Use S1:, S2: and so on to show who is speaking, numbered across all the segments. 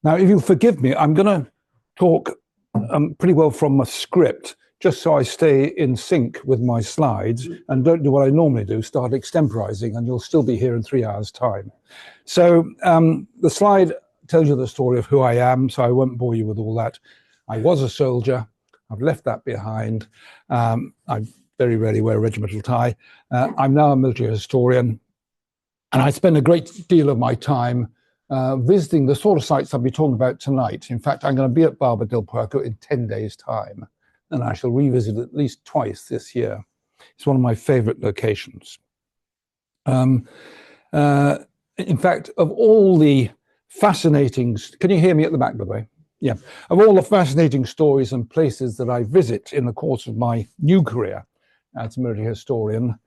S1: Now, if you'll forgive me, I'm going to talk pretty well from a script, just so I stay in sync with my slides and don't do what I normally do, start extemporizing, and you'll still be here in 3 hours' time. So the slide tells you the story of who I am, so I won't bore you with all that. I was a soldier. I've left that behind. I very rarely wear a regimental tie. I'm now a military historian, and I spend a great deal of my time visiting the sort of sites I'll be talking about tonight. In fact, I'm going to be at Barba del Puerco in 10 days' time, and I shall revisit it at least twice this year. It's one of my favorite locations. In fact, of all the fascinating, can you hear me at the back, by the way? Yeah. Of all the fascinating stories and places that I visit in the course of my new career as a military historian,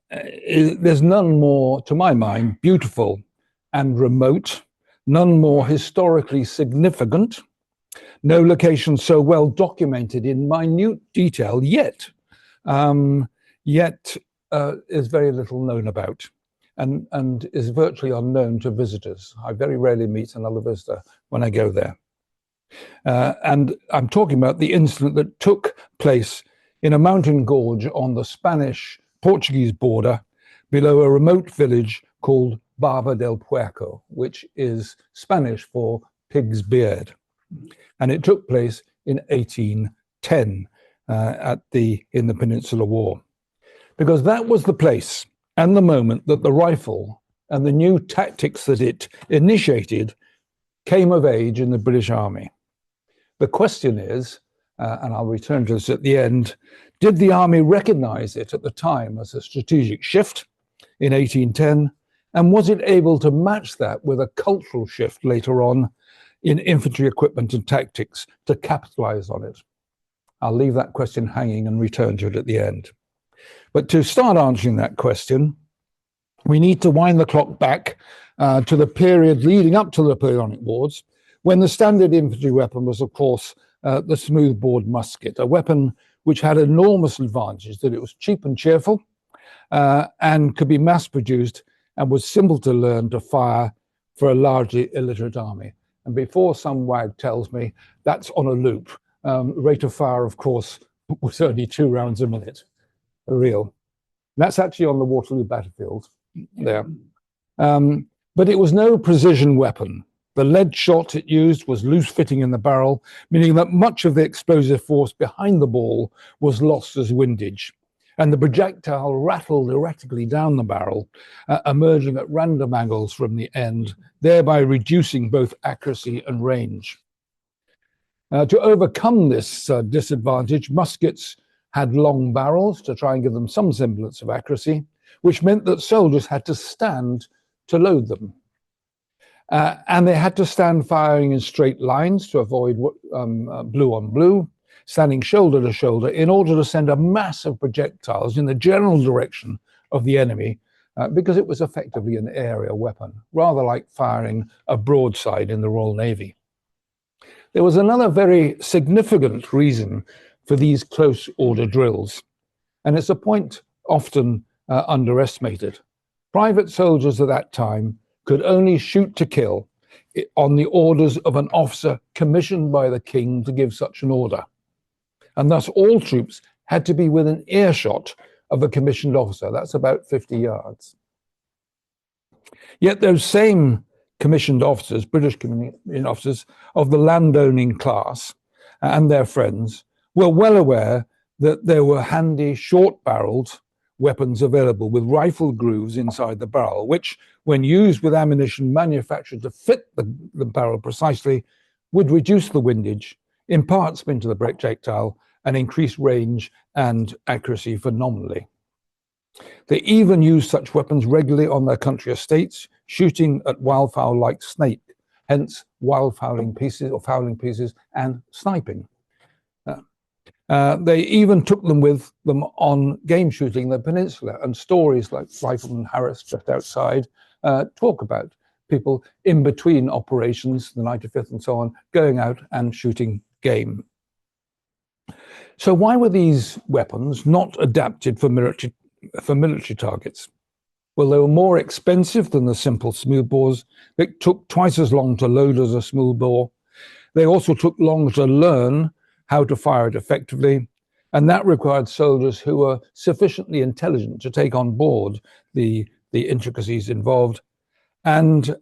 S1: there's none more, to my mind, beautiful and remote, none more historically significant, no location so well documented in minute detail, yet is very little known about and is virtually unknown to visitors. I very rarely meet another visitor when I go there. And I'm talking about the incident that took place in a mountain gorge on the Spanish-Portuguese border below a remote village called Barba del Puerco, which is Spanish for pig's beard. And it took place in 1810 in the Peninsular War, because that was the place and the moment that the rifle and the new tactics that it initiated came of age in the British Army. The question is, and I'll return to this at the end, did the Army recognize it at the time as a strategic shift in 1810? And was it able to match that with a cultural shift later on in infantry equipment and tactics to capitalize on it? I'll leave that question hanging and return to it at the end. But to start answering that question, we need to wind the clock back to the period leading up to the Napoleonic Wars, when the standard infantry weapon was, of course, the smoothbore musket, a weapon which had enormous advantages, that it was cheap and cheerful and could be mass-produced and was simple to learn to fire for a largely illiterate army. And before some wag tells me that's on a loop, rate of fire, of course, was only 2 rounds a minute. Real. That's actually on the Waterloo battlefield there. But it was no precision weapon. The lead shot it used was loose fitting in the barrel, meaning that much of the explosive force behind the ball was lost as windage. And the projectile rattled erratically down the barrel, emerging at random angles from the end, thereby reducing both accuracy and range. To overcome this disadvantage, muskets had long barrels to try and give them some semblance of accuracy, which meant that soldiers had to stand to load them. And they had to stand firing in straight lines to avoid blue on blue, standing shoulder to shoulder in order to send a mass of projectiles in the general direction of the enemy, because it was effectively an aerial weapon, rather like firing a broadside in the Royal Navy. There was another very significant reason for these close order drills, and it's a point often underestimated. Private soldiers at that time could only shoot to kill on the orders of an officer commissioned by the king to give such an order. And thus all troops had to be within earshot of a commissioned officer. That's about 50 yards. Yet those same commissioned officers, British commissioned officers of the landowning class and their friends, were well aware that there were handy short-barreled weapons available with rifle grooves inside the barrel, which, when used with ammunition manufactured to fit the barrel precisely, would reduce the windage, impart spin to the projectile, and increase range and accuracy phenomenally. They even used such weapons regularly on their country estates, shooting at wildfowl like snake, hence wildfowling pieces or fowling pieces and sniping. They even took them with them on game shooting in the peninsula, and stories like Rifleman Harris just outside talk about people in between operations, the 95th and so on, going out and shooting game. So why were these weapons not adapted for military targets? Well, they were more expensive than the simple smoothbores. It took twice as long to load as a smoothbore. They also took longer to learn how to fire it effectively, and that required soldiers who were sufficiently intelligent to take on board the intricacies involved. And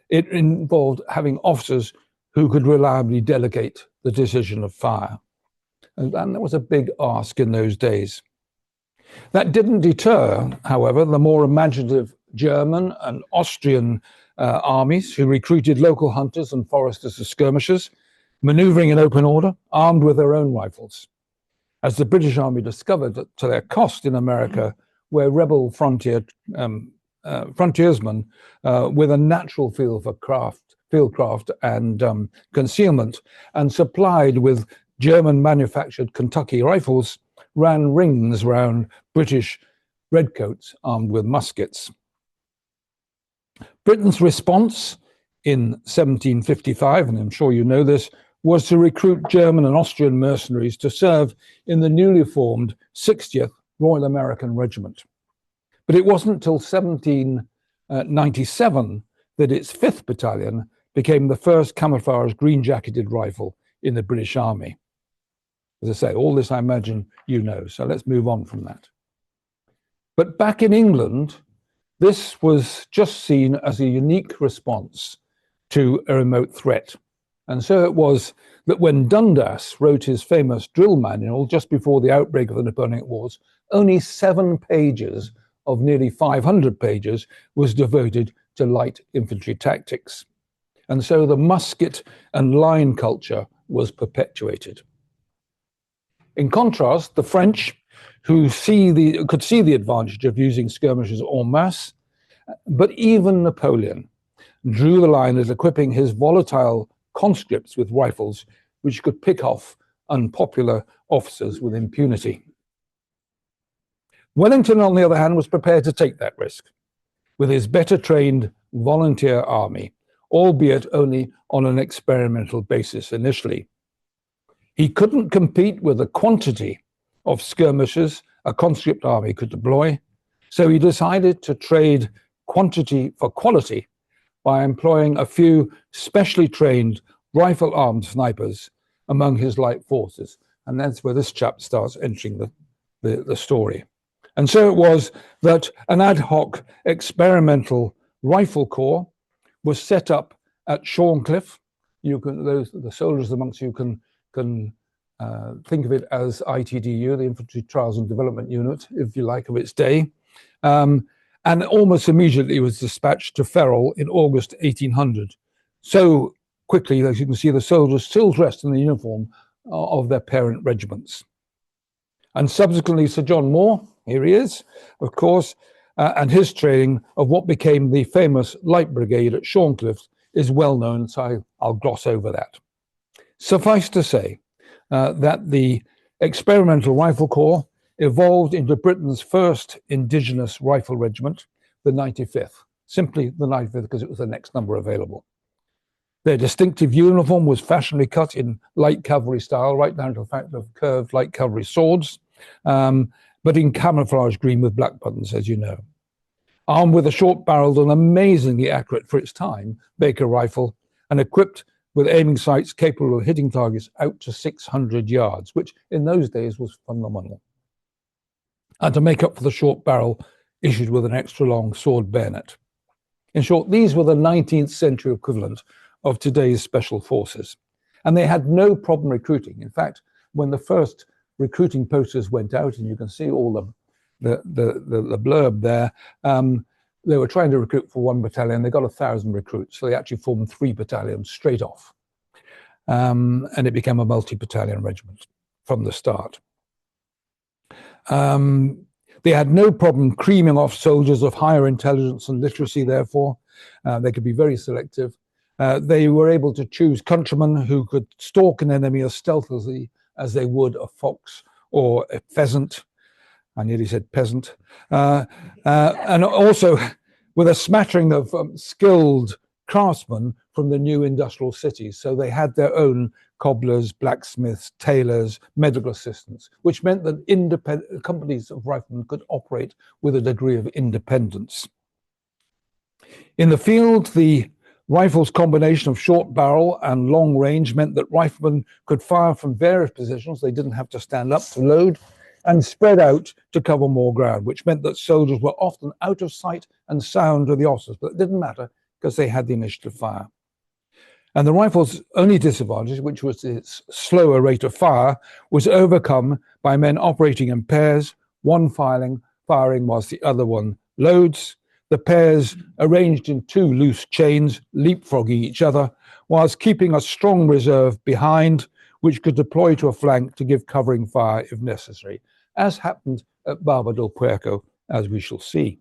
S1: it involved having officers who could reliably delegate the decision of fire. And that was a big ask in those days. That didn't deter, however, the more imaginative German and Austrian armies who recruited local hunters and foresters as skirmishers, maneuvering in open order, armed with their own rifles. As the British Army discovered that to their cost in America, where rebel frontiersmen with a natural feel for fieldcraft and concealment, and supplied with German-manufactured Kentucky rifles, ran rings round British redcoats armed with muskets. Britain's response in 1755, and I'm sure you know this, was to recruit German and Austrian mercenaries to serve in the newly formed 60th Royal American Regiment. But it wasn't until 1797 that its 5th Battalion became the first camouflage green-jacketed rifle in the British Army. As I say, all this I imagine you know, so let's move on from that. But back in England, this was just seen as a unique response to a remote threat. And so it was that when Dundas wrote his famous drill manual just before the outbreak of the Napoleonic Wars, only 7 pages of nearly 500 pages was devoted to light infantry tactics. And so the musket and line culture was perpetuated. In contrast, the French, who could see the advantage of using skirmishers en masse, but even Napoleon drew the line at equipping his volatile conscripts with rifles which could pick off unpopular officers with impunity. Wellington, on the other hand, was prepared to take that risk with his better trained volunteer army, albeit only on an experimental basis initially. He couldn't compete with the quantity of skirmishers a conscript army could deploy, so he decided to trade quantity for quality by employing a few specially trained rifle-armed snipers among his light forces. And that's where this chap starts entering the story. And so it was that an ad hoc experimental rifle corps was set up at Shorncliffe. The soldiers amongst you can think of it as ITDU, the Infantry Trials and Development Unit, if you like, of its day. And almost immediately was dispatched to Ferrol in August 1800. So quickly, as you can see, the soldiers still dressed in the uniform of their parent regiments. And subsequently, Sir John Moore, here he is, of course, and his training of what became the famous Light Brigade at Shorncliffe is well known, so I'll gloss over that. Suffice to say that the Experimental Rifle Corps evolved into Britain's first indigenous rifle regiment, the 95th, simply the 95th because it was the next number available. Their distinctive uniform was fashionably cut in light cavalry style, right down to the fact of curved light cavalry swords, but in camouflage green with black buttons, as you know. Armed with a short-barreled and amazingly accurate for its time Baker rifle, and equipped with aiming sights capable of hitting targets out to 600 yards, which in those days was phenomenal. And to make up for the short barrel, issued with an extra long sword bayonet. In short, these were the 19th century equivalent of today's special forces. And they had no problem recruiting. In fact, when the first recruiting posters went out, and you can see all the blurb there, they were trying to recruit for 1 battalion. They got 1,000 recruits, so they actually formed 3 battalions straight off. And it became a multi-battalion regiment from the start. They had no problem creaming off soldiers of higher intelligence and literacy, therefore. They could be very selective. They were able to choose countrymen who could stalk an enemy as stealthily as they would a fox or a pheasant. I nearly said peasant. And also with a smattering of skilled craftsmen from the new industrial cities. So they had their own cobblers, blacksmiths, tailors, medical assistants, which meant that independent companies of riflemen could operate with a degree of independence. In the field, the rifle's combination of short barrel and long range meant that riflemen could fire from various positions. They didn't have to stand up to load, and spread out to cover more ground, which meant that soldiers were often out of sight and sound of the officers, but it didn't matter because they had the initiative fire. And the rifle's only disadvantage, which was its slower rate of fire, was overcome by men operating in pairs, one firing whilst the other one loads, the pairs arranged in two loose chains, leapfrogging each other, whilst keeping a strong reserve behind, which could deploy to a flank to give covering fire if necessary, as happened at Barba del Puerco, as we shall see.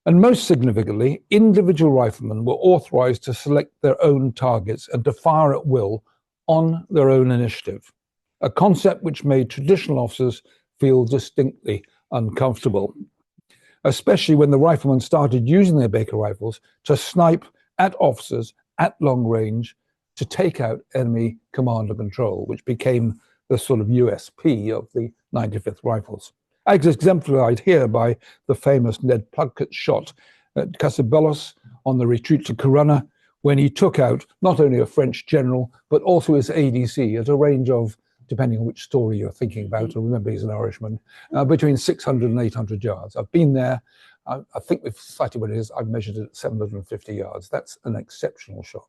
S1: And most significantly, individual riflemen were authorized to select their own targets and to fire at will on their own initiative, a concept which made traditional officers feel distinctly uncomfortable, especially when the riflemen started using their Baker rifles to snipe at officers at long range to take out enemy command and control, which became the sort of USP of the 95th Rifles. As exemplified here by the famous Ned Plunkett's shot at Casabelos on the retreat to Corunna, when he took out not only a French general, but also his ADC at a range of, depending on which story you're thinking about, and remember he's an Irishman, between 600 and 800 yards. I've been there. I think we've cited what it is. I've measured it at 750 yards. That's an exceptional shot.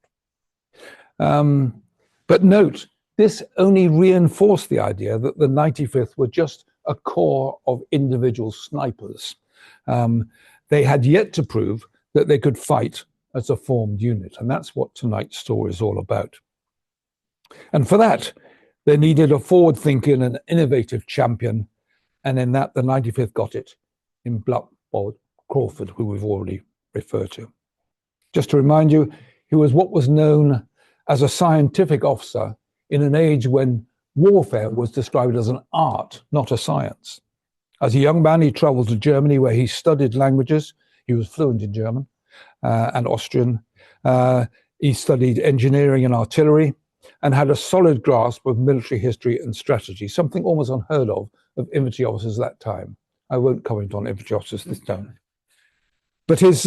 S1: But note, this only reinforced the idea that the 95th were just a corps of individual snipers. They had yet to prove that they could fight as a formed unit, and that's what tonight's story is all about. And for that, they needed a forward-thinking and innovative champion, and in that, the 95th got it in Bob Craufurd, who we've already referred to. Just to remind you, he was what was known as a scientific officer in an age when warfare was described as an art, not a science. As a young man, he traveled to Germany where he studied languages. He was fluent in German and Austrian. He studied engineering and artillery and had a solid grasp of military history and strategy, something almost unheard of infantry officers at that time. I won't comment on infantry officers this time. But his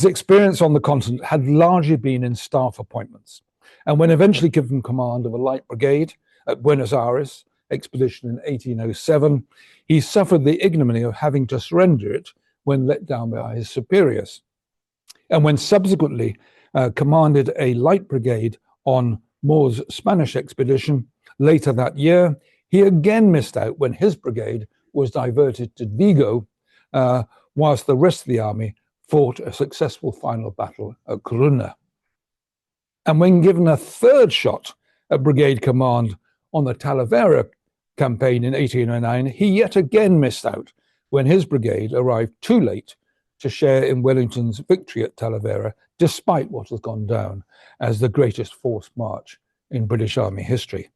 S1: experience on the continent had largely been in staff appointments. And when eventually given command of a light brigade at Buenos Aires expedition in 1807, he suffered the ignominy of having to surrender it when let down by his superiors. And when subsequently commanded a light brigade on Moore's Spanish expedition later that year, he again missed out when his brigade was diverted to Vigo, whilst the rest of the army fought a successful final battle at Corunna. And when given a third shot at brigade command on the Talavera campaign in 1809, he yet again missed out when his brigade arrived too late to share in Wellington's victory at Talavera, despite what has gone down as the greatest forced march in British Army history.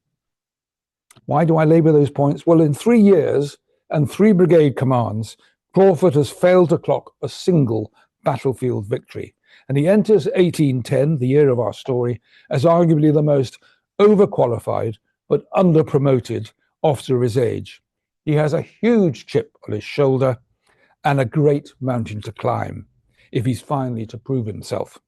S1: Why do I labour those points? Well, in 3 years and 3 brigade commands, Craufurd has failed to clock a single battlefield victory. And he enters 1810, the year of our story, as arguably the most overqualified but underpromoted officer of his age. He has a huge chip on his shoulder and a great mountain to climb if he's finally to prove himself.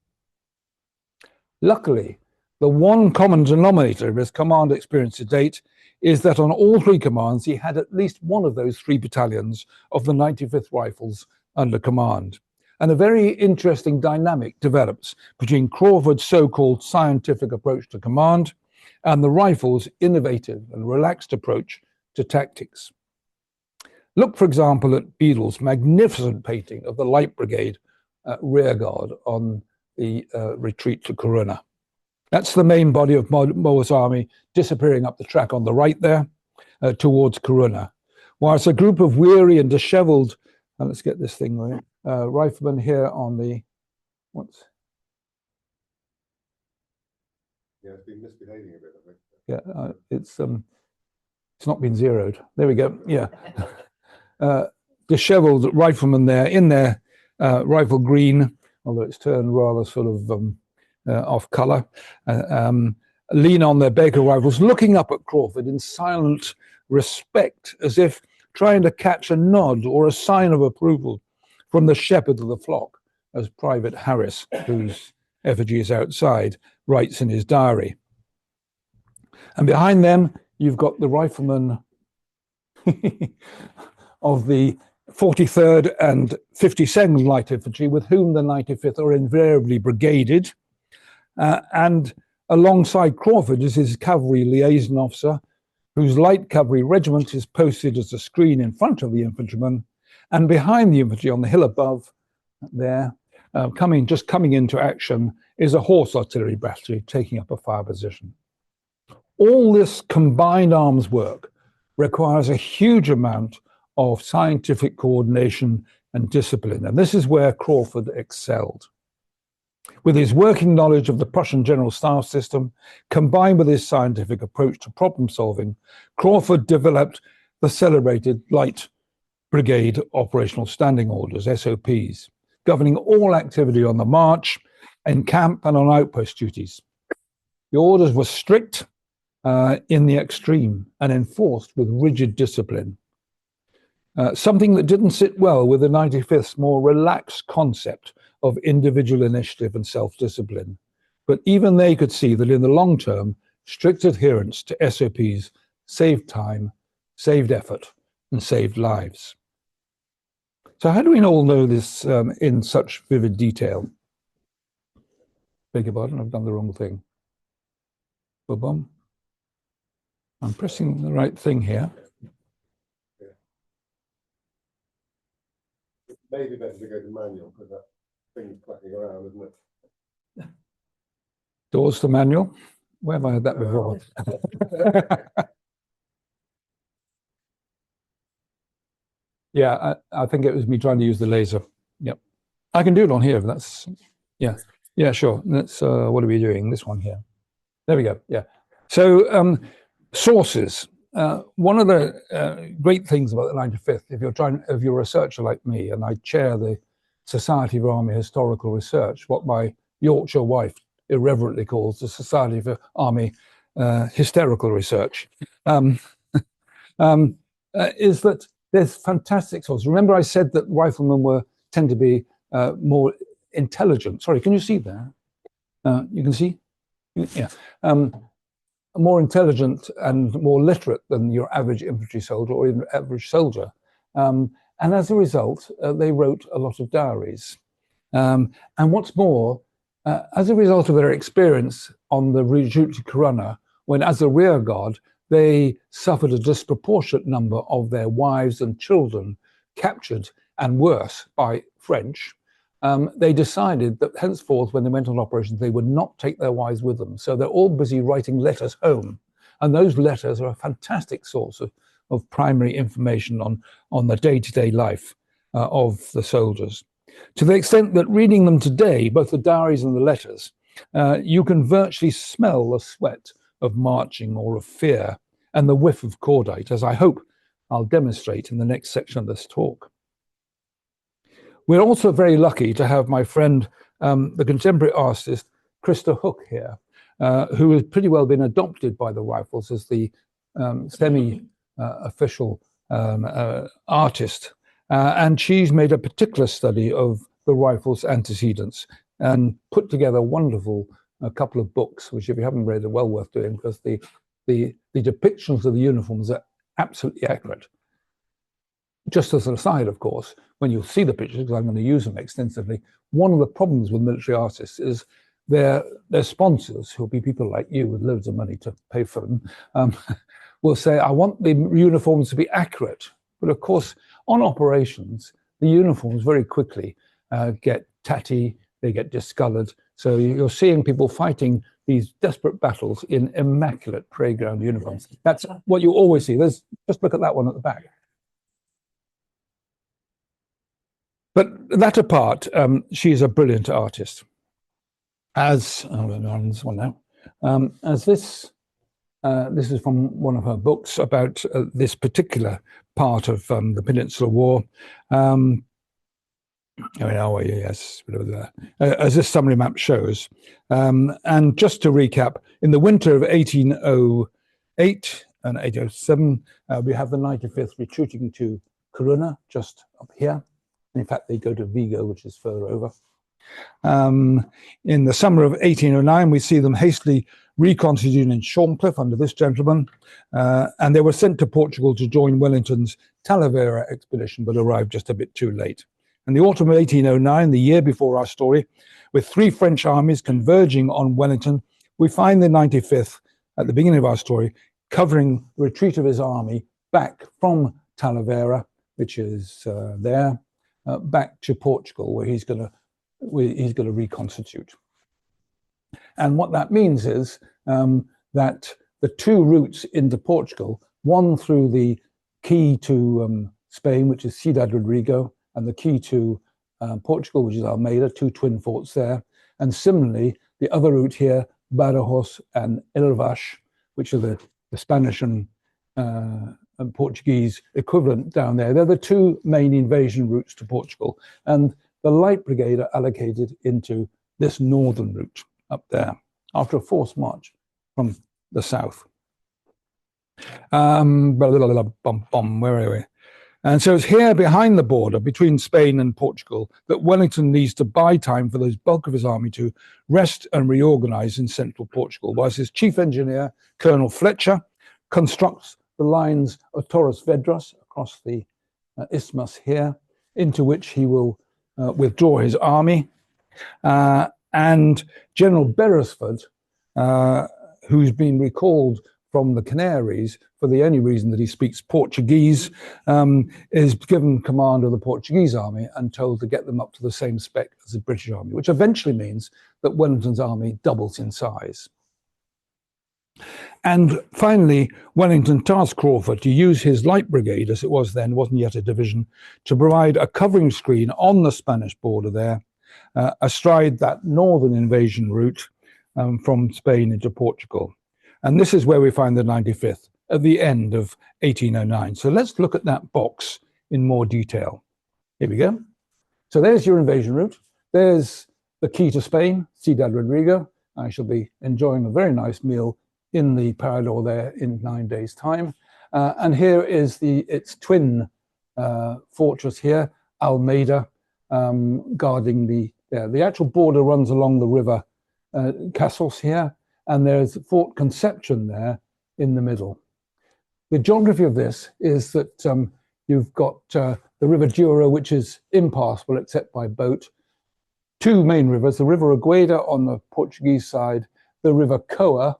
S1: Luckily, the one common denominator of his command experience to date is that on all 3 commands, he had at least one of those 3 battalions of the 95th Rifles under command. And a very interesting dynamic develops between Craufurd's so-called scientific approach to command and the Rifles' innovative and relaxed approach to tactics. Look, for example, at Beadle's magnificent painting of the Light Brigade rearguard on the retreat to Corunna. That's the main body of Moore's army disappearing up the track on the right there towards Corunna, whilst a group of weary and disheveled, let's get this thing right, riflemen here on the, what's?
S2: Yeah, it's been misbehaving a bit, I think.
S1: Yeah, it's not been zeroed. There we go, yeah. Disheveled riflemen there in their rifle green although it's turned rather sort of off color, lean on their Baker rifles, looking up at Craufurd in silent respect, as if trying to catch a nod or a sign of approval from the shepherd of the flock, as Private Harris, whose effigy is outside, writes in his diary. And behind them, you've got the riflemen of the 43rd and 52nd Light Infantry, with whom the 95th are invariably brigaded. And alongside Craufurd is his cavalry liaison officer, whose light cavalry regiment is posted as a screen in front of the infantrymen. And behind the infantry on the hill above there, just coming into action, is a horse artillery battery taking up a fire position. All this combined arms work requires a huge amount of scientific coordination and discipline. And this is where Craufurd excelled. With his working knowledge of the Prussian General Staff system, combined with his scientific approach to problem solving, Craufurd developed the celebrated Light Brigade Operational Standing Orders, SOPs, governing all activity on the march, in camp and on outpost duties. The orders were strict in the extreme and enforced with rigid discipline. Something that didn't sit well with the 95th's more relaxed concept of individual initiative and self-discipline. But even they could see that in the long term, strict adherence to SOPs saved time, saved effort, and saved lives. So how do we all know this in such vivid detail? Beg your pardon, I've done the wrong thing. Boom. I'm pressing the right thing here.
S2: Maybe better to go to manual because that thing's clacking around, isn't it?
S1: Doors to manual. Where have I had that before? Yeah, I think it was me trying to use the laser. Yep. I can do it on here if that's, yeah, sure. That's, what are we doing? This one here. There we go, yeah. So sources. One of the great things about the 95th, if you're a researcher like me, and I chair the Society for Army Historical Research, what my Yorkshire wife irreverently calls the Society for Army Hysterical Research, is that there's fantastic sources. Remember I said that riflemen tend to be more intelligent. Sorry, can you see there? You can see? Yeah. More intelligent and more literate than your average infantry soldier or even average soldier. And as a result, they wrote a lot of diaries. And what's more, as a result of their experience on the route to Corunna, when as a rear guard, they suffered a disproportionate number of their wives and children captured and worse by French, they decided that henceforth, when they went on operations, they would not take their wives with them. So they're all busy writing letters home. And those letters are a fantastic source of primary information on the day-to-day life of the soldiers. To the extent that reading them today, both the diaries and the letters, you can virtually smell the sweat of marching or of fear and the whiff of cordite, as I hope I'll demonstrate in the next section of this talk. We're also very lucky to have my friend, the contemporary artist, Krista Hook here, who has pretty well been adopted by the Rifles as the semi-official artist. And she's made a particular study of the Rifles' antecedents and put together a wonderful couple of books, which if you haven't read are well worth doing, because the depictions of the uniforms are absolutely accurate. Just as an aside, of course, when you see the pictures, because I'm going to use them extensively, one of the problems with military artists is their sponsors, who'll be people like you with loads of money to pay for them, will say, I want the uniforms to be accurate. But of course, on operations, the uniforms very quickly get tatty, they get discolored. So you're seeing people fighting these desperate battles in immaculate parade ground uniforms. That's what you always see. Just look at that one at the back. But that apart, she's a brilliant artist. As this one now, as this is from one of her books about this particular part of the Peninsular War. Yes, as this summary map shows. And just to recap, in the winter of 1808 and 1807, we have the 95th retreating to Corunna, just up here. In fact, they go to Vigo, which is further over. In the summer of 1809, we see them hastily reconstituted in Shorncliffe under this gentleman, and they were sent to Portugal to join Wellington's Talavera expedition, but arrived just a bit too late. In the autumn of 1809, the year before our story, with 3 French armies converging on Wellington, we find the 95th, at the beginning of our story, covering the retreat of his army back from Talavera, which is there, back to Portugal, where he's going to reconstitute. And what that means is that the 2 routes into Portugal, one through the key to Spain, which is Ciudad Rodrigo, and the key to Portugal, which is Almeida, 2 twin forts there. And similarly, the other route here, Badajoz and Elvas, which are the Spanish and Portuguese equivalent down there. They're the 2 main invasion routes to Portugal. And the Light Brigade are allocated into this northern route up there after a forced march from the south. Where are we? And so it's here behind the border between Spain and Portugal that Wellington needs to buy time for those bulk of his army to rest and reorganize in central Portugal, whilst his chief engineer, Colonel Fletcher, constructs the lines of Torres Vedras across the isthmus here, into which he will withdraw his army. And General Beresford, who's been recalled from the Canaries for the only reason that he speaks Portuguese, is given command of the Portuguese army and told to get them up to the same spec as the British army, which eventually means that Wellington's army doubles in size. And finally, Wellington tasked Craufurd to use his light brigade, as it was then, wasn't yet a division, to provide a covering screen on the Spanish border there, astride that northern invasion route from Spain into Portugal. And this is where we find the 95th at the end of 1809. So let's look at that box in more detail. Here we go. So there's your invasion route. There's the key to Spain, Ciudad Rodrigo. I shall be enjoying a very nice meal in the Parador there in 9 days' time. And here is its twin fortress here, Almeida, guarding the actual border runs along the river Castles here, and there's Fort Conception there in the middle. The geography of this is that you've got the River Douro, which is impassable except by boat. 2 main rivers, the River Agueda on the Portuguese side, the River Coa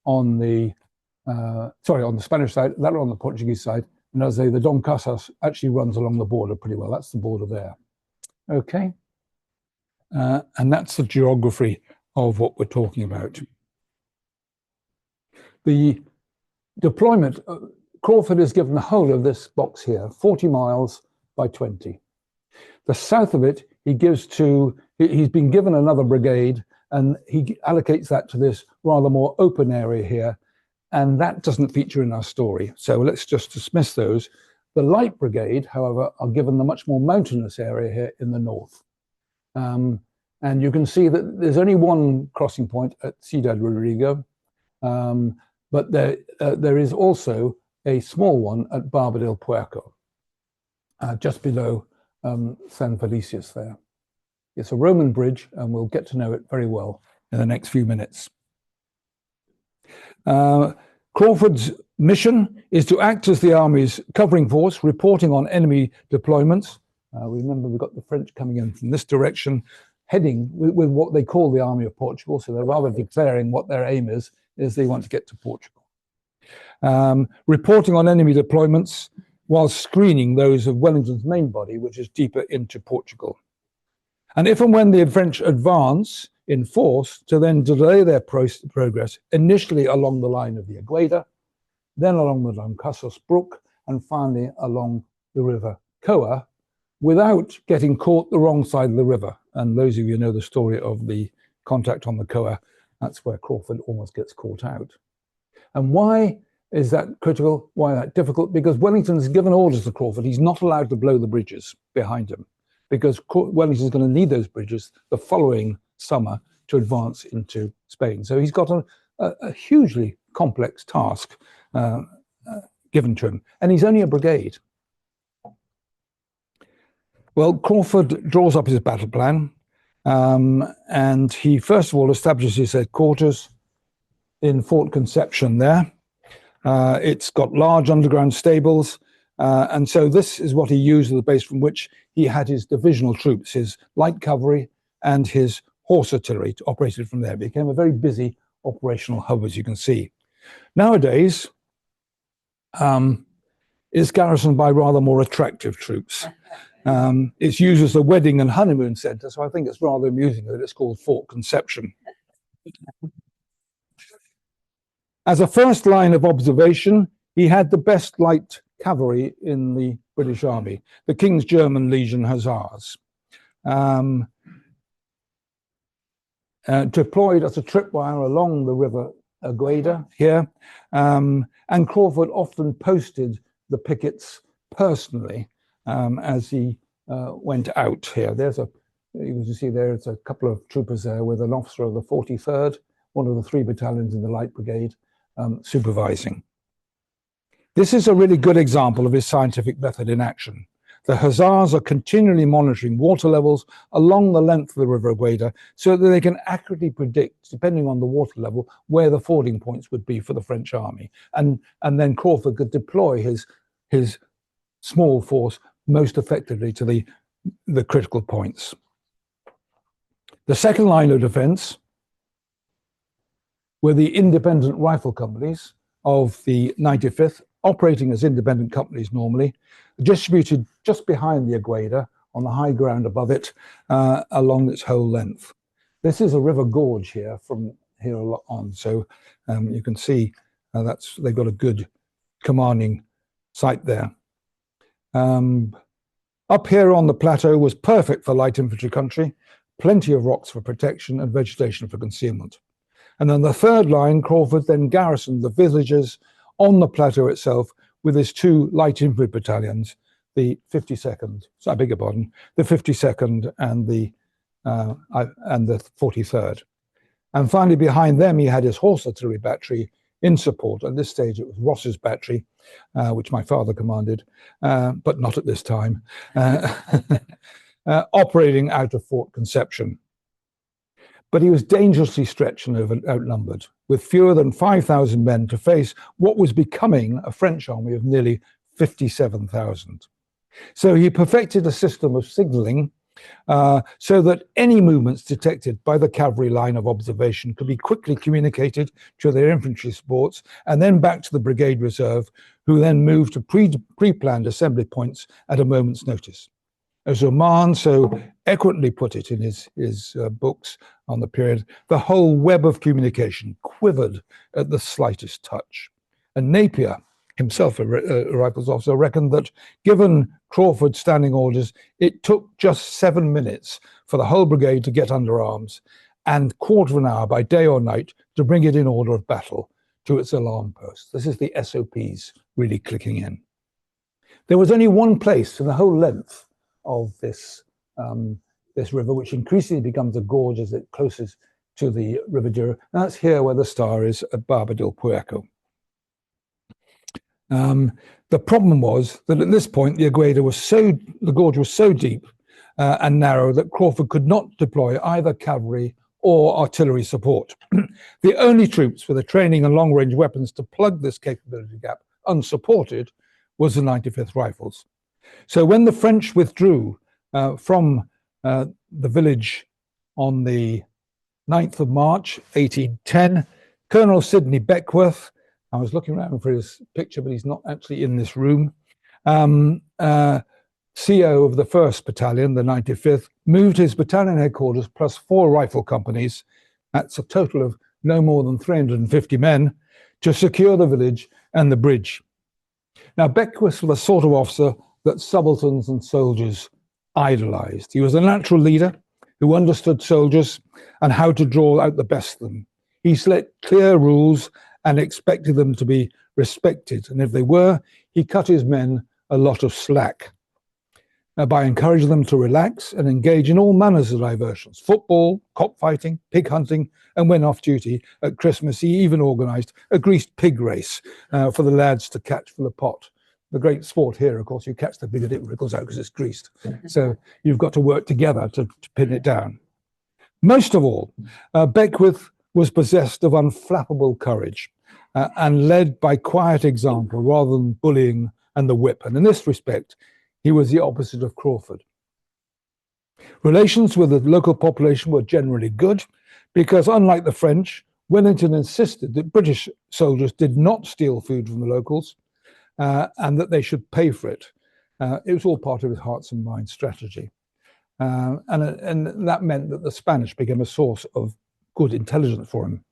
S1: on the Spanish side, that on the Portuguese side. And as I say, the Dom Casas actually runs along the border pretty well. That's the border there. Okay. And that's the geography of what we're talking about. The deployment, Craufurd is given the whole of this box here, 40 miles by 20. The south of it, he's been given another brigade, and he allocates that to this rather more open area here, and that doesn't feature in our story. So let's just dismiss those. The Light Brigade, however, are given the much more mountainous area here in the north. And you can see that there's only one crossing point at Ciudad Rodrigo, but there is also a small one at Barba del Puerco, just below San Felicius there. It's a Roman bridge, and we'll get to know it very well in the next few minutes. Craufurd's mission is to act as the army's covering force, reporting on enemy deployments. Remember, we've got the French coming in from this direction, heading with what they call the Army of Portugal. So they're rather declaring what their aim is they want to get to Portugal. Reporting on enemy deployments while screening those of Wellington's main body, which is deeper into Portugal. And if and when the French advance in force, to then delay their progress, initially along the line of the Agueda, then along the Dom Casas Brook, and finally along the River Coa, without getting caught the wrong side of the river. And those of you know the story of the contact on the Coa, that's where Craufurd almost gets caught out. And why is that critical? Why that difficult? Because Wellington has given orders to Craufurd. He's not allowed to blow the bridges behind him. because Wellington is going to need those bridges the following summer to advance into Spain. So he's got a hugely complex task given to him, and he's only a brigade. Well, Craufurd draws up his battle plan, and he first of all establishes his headquarters in Fort Conception there. It's got large underground stables, and so this is what he used as the base from which he had his divisional troops, his light cavalry and his horse artillery operated from there. It became a very busy operational hub, as you can see. Nowadays, it's garrisoned by rather more attractive troops. It's used as a wedding and honeymoon centre, so I think it's rather amusing that it's called Fort Conception. As a first line of observation, he had the best light cavalry in the British Army, the King's German Legion Hussars. Deployed as a tripwire along the River Agueda here, and Craufurd often posted the pickets personally as he went out here. You can see there's a couple of troopers there with an officer of the 43rd, one of the 3 battalions in the Light Brigade, supervising. This is a really good example of his scientific method in action. The Hussars are continually monitoring water levels along the length of the River Agueda so that they can accurately predict, depending on the water level, where the fording points would be for the French army. And then Craufurd could deploy his small force most effectively to the critical points. The second line of defense were the independent rifle companies of the 95th, operating as independent companies normally, distributed just behind the Agueda on the high ground above it along its whole length. This is a river gorge here from here on, so you can see they've got a good commanding site there. Up here on the plateau was perfect for light infantry country, plenty of rocks for protection and vegetation for concealment. And then the third line, Craufurd then garrisoned the villages on the plateau itself with his 2 light infantry battalions, the 52nd, I beg your pardon, the 52nd and the 43rd. And finally, behind them, he had his horse artillery battery in support. At this stage, it was Ross's battery, which my father commanded, but not at this time, operating out of Fort Conception. But he was dangerously stretched and outnumbered, with fewer than 5,000 men to face what was becoming a French army of nearly 57,000. So he perfected a system of signalling so that any movements detected by the cavalry line of observation could be quickly communicated to their infantry supports and then back to the brigade reserve, who then moved to pre-planned assembly points at a moment's notice. As Oman so eloquently put it in his books on the period, the whole web of communication quivered at the slightest touch. And Napier, himself a rifles officer, reckoned that given Craufurd's standing orders, it took just 7 minutes for the whole brigade to get under arms and quarter of an hour by day or night to bring it in order of battle to its alarm post. This is the SOPs really clicking in. There was only one place in the whole length of this river, which increasingly becomes a gorge as it closes to the River Douro. And that's here where the star is at Barba del Puerco. The problem was that at this point the gorge was so deep and narrow that Craufurd could not deploy either cavalry or artillery support. The only troops with the training and long-range weapons to plug this capability gap unsupported was the 95th Rifles. So when the French withdrew from the village on the 9th of March, 1810, Colonel Sidney Beckworth, I was looking around for his picture, but he's not actually in this room, CO of the 1st Battalion, the 95th, moved his battalion headquarters plus 4 rifle companies, that's a total of no more than 350 men, to secure the village and the bridge. Now, Beckworth was the sort of officer that subalterns and soldiers idolized. He was a natural leader who understood soldiers and how to draw out the best of them. He set clear rules and expected them to be respected. And if they were, he cut his men a lot of slack. by encouraging them to relax and engage in all manners of diversions: football, cockfighting, pig hunting, and when off duty at Christmas, he even organised a greased pig race for the lads to catch for the pot. The great sport here, of course, you catch the pig and it wriggles out because it's greased. So you've got to work together to pin it down. Most of all, Beckwith was possessed of unflappable courage and led by quiet example rather than bullying and the whip. And in this respect, he was the opposite of Craufurd. Relations with the local population were generally good because, unlike the French, Wellington insisted that British soldiers did not steal food from the locals and that they should pay for it. It was all part of his hearts and minds strategy. And that meant that the Spanish became a source of good intelligence for him.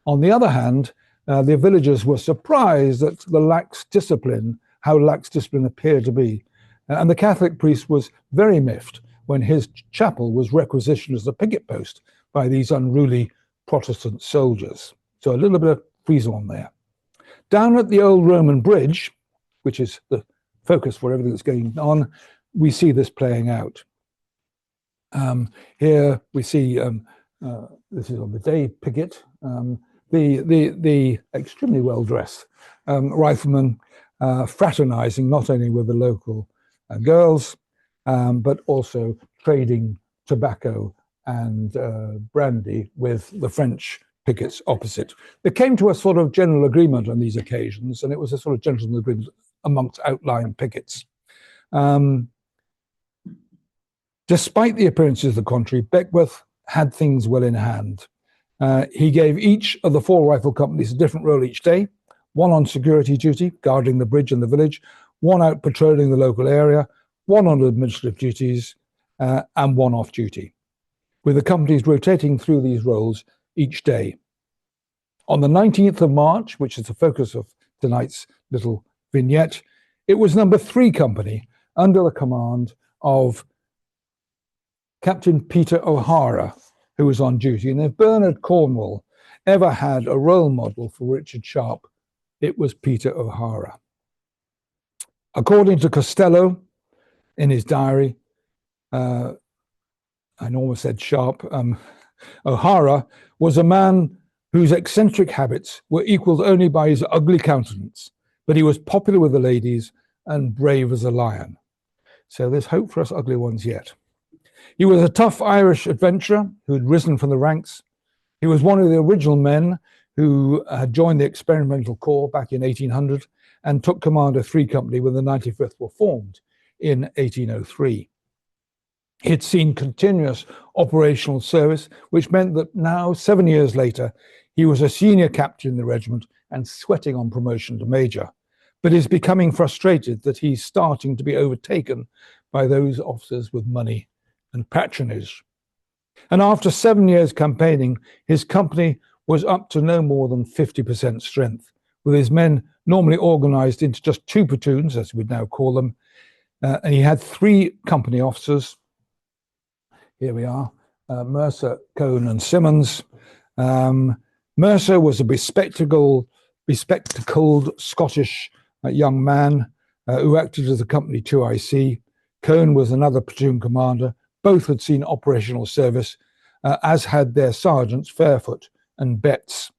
S1: On the other hand, the villagers were surprised at the how lax discipline appeared to be. And the Catholic priest was very miffed when his chapel was requisitioned as a picket post by these unruly Protestant soldiers. So a little bit of frisson there. Down at the old Roman bridge, which is the focus for everything that's going on, we see this playing out. Here we see, this is on the day picket, the extremely well-dressed rifleman fraternizing not only with the local girls, but also trading tobacco and brandy with the French pickets opposite. They came to a sort of general agreement on these occasions, and it was a sort of gentleman's agreement amongst outlying pickets. Despite the appearances of the contrary, Beckwith had things well in hand. He gave each of the 4 rifle companies a different role each day: one on security duty, guarding the bridge and the village, one out patrolling the local area, one on administrative duties, and one off duty, with the companies rotating through these roles each day. On the 19th of March, which is the focus of tonight's little vignette, it was number 3 company under the command of Captain Peter O'Hara, who was on duty. And if Bernard Cornwall ever had a role model for Richard Sharp, it was Peter O'Hara. According to Costello, in his diary, I almost said Sharp, O'Hara was a man whose eccentric habits were equalled only by his ugly countenance, but he was popular with the ladies and brave as a lion. So there's hope for us ugly ones yet. He was a tough Irish adventurer who had risen from the ranks. He was one of the original men who had joined the Experimental Corps back in 1800 and took command of 3 Company when the 95th were formed in 1803. He had seen continuous operational service, which meant that now, 7 years later, he was a senior captain in the regiment and sweating on promotion to major, but is becoming frustrated that he's starting to be overtaken by those officers with money and patronage. And after 7 years campaigning, his company was up to no more than 50% strength, with his men normally organized into just 2 platoons, as we'd now call them, and he had 3 company officers. Here we are, Mercer, Cohn and Simmons. Mercer was a bespectacled Scottish young man who acted as a Company 2IC. Cohn was another platoon commander. Both had seen operational service, as had their sergeants Fairfoot and Betts.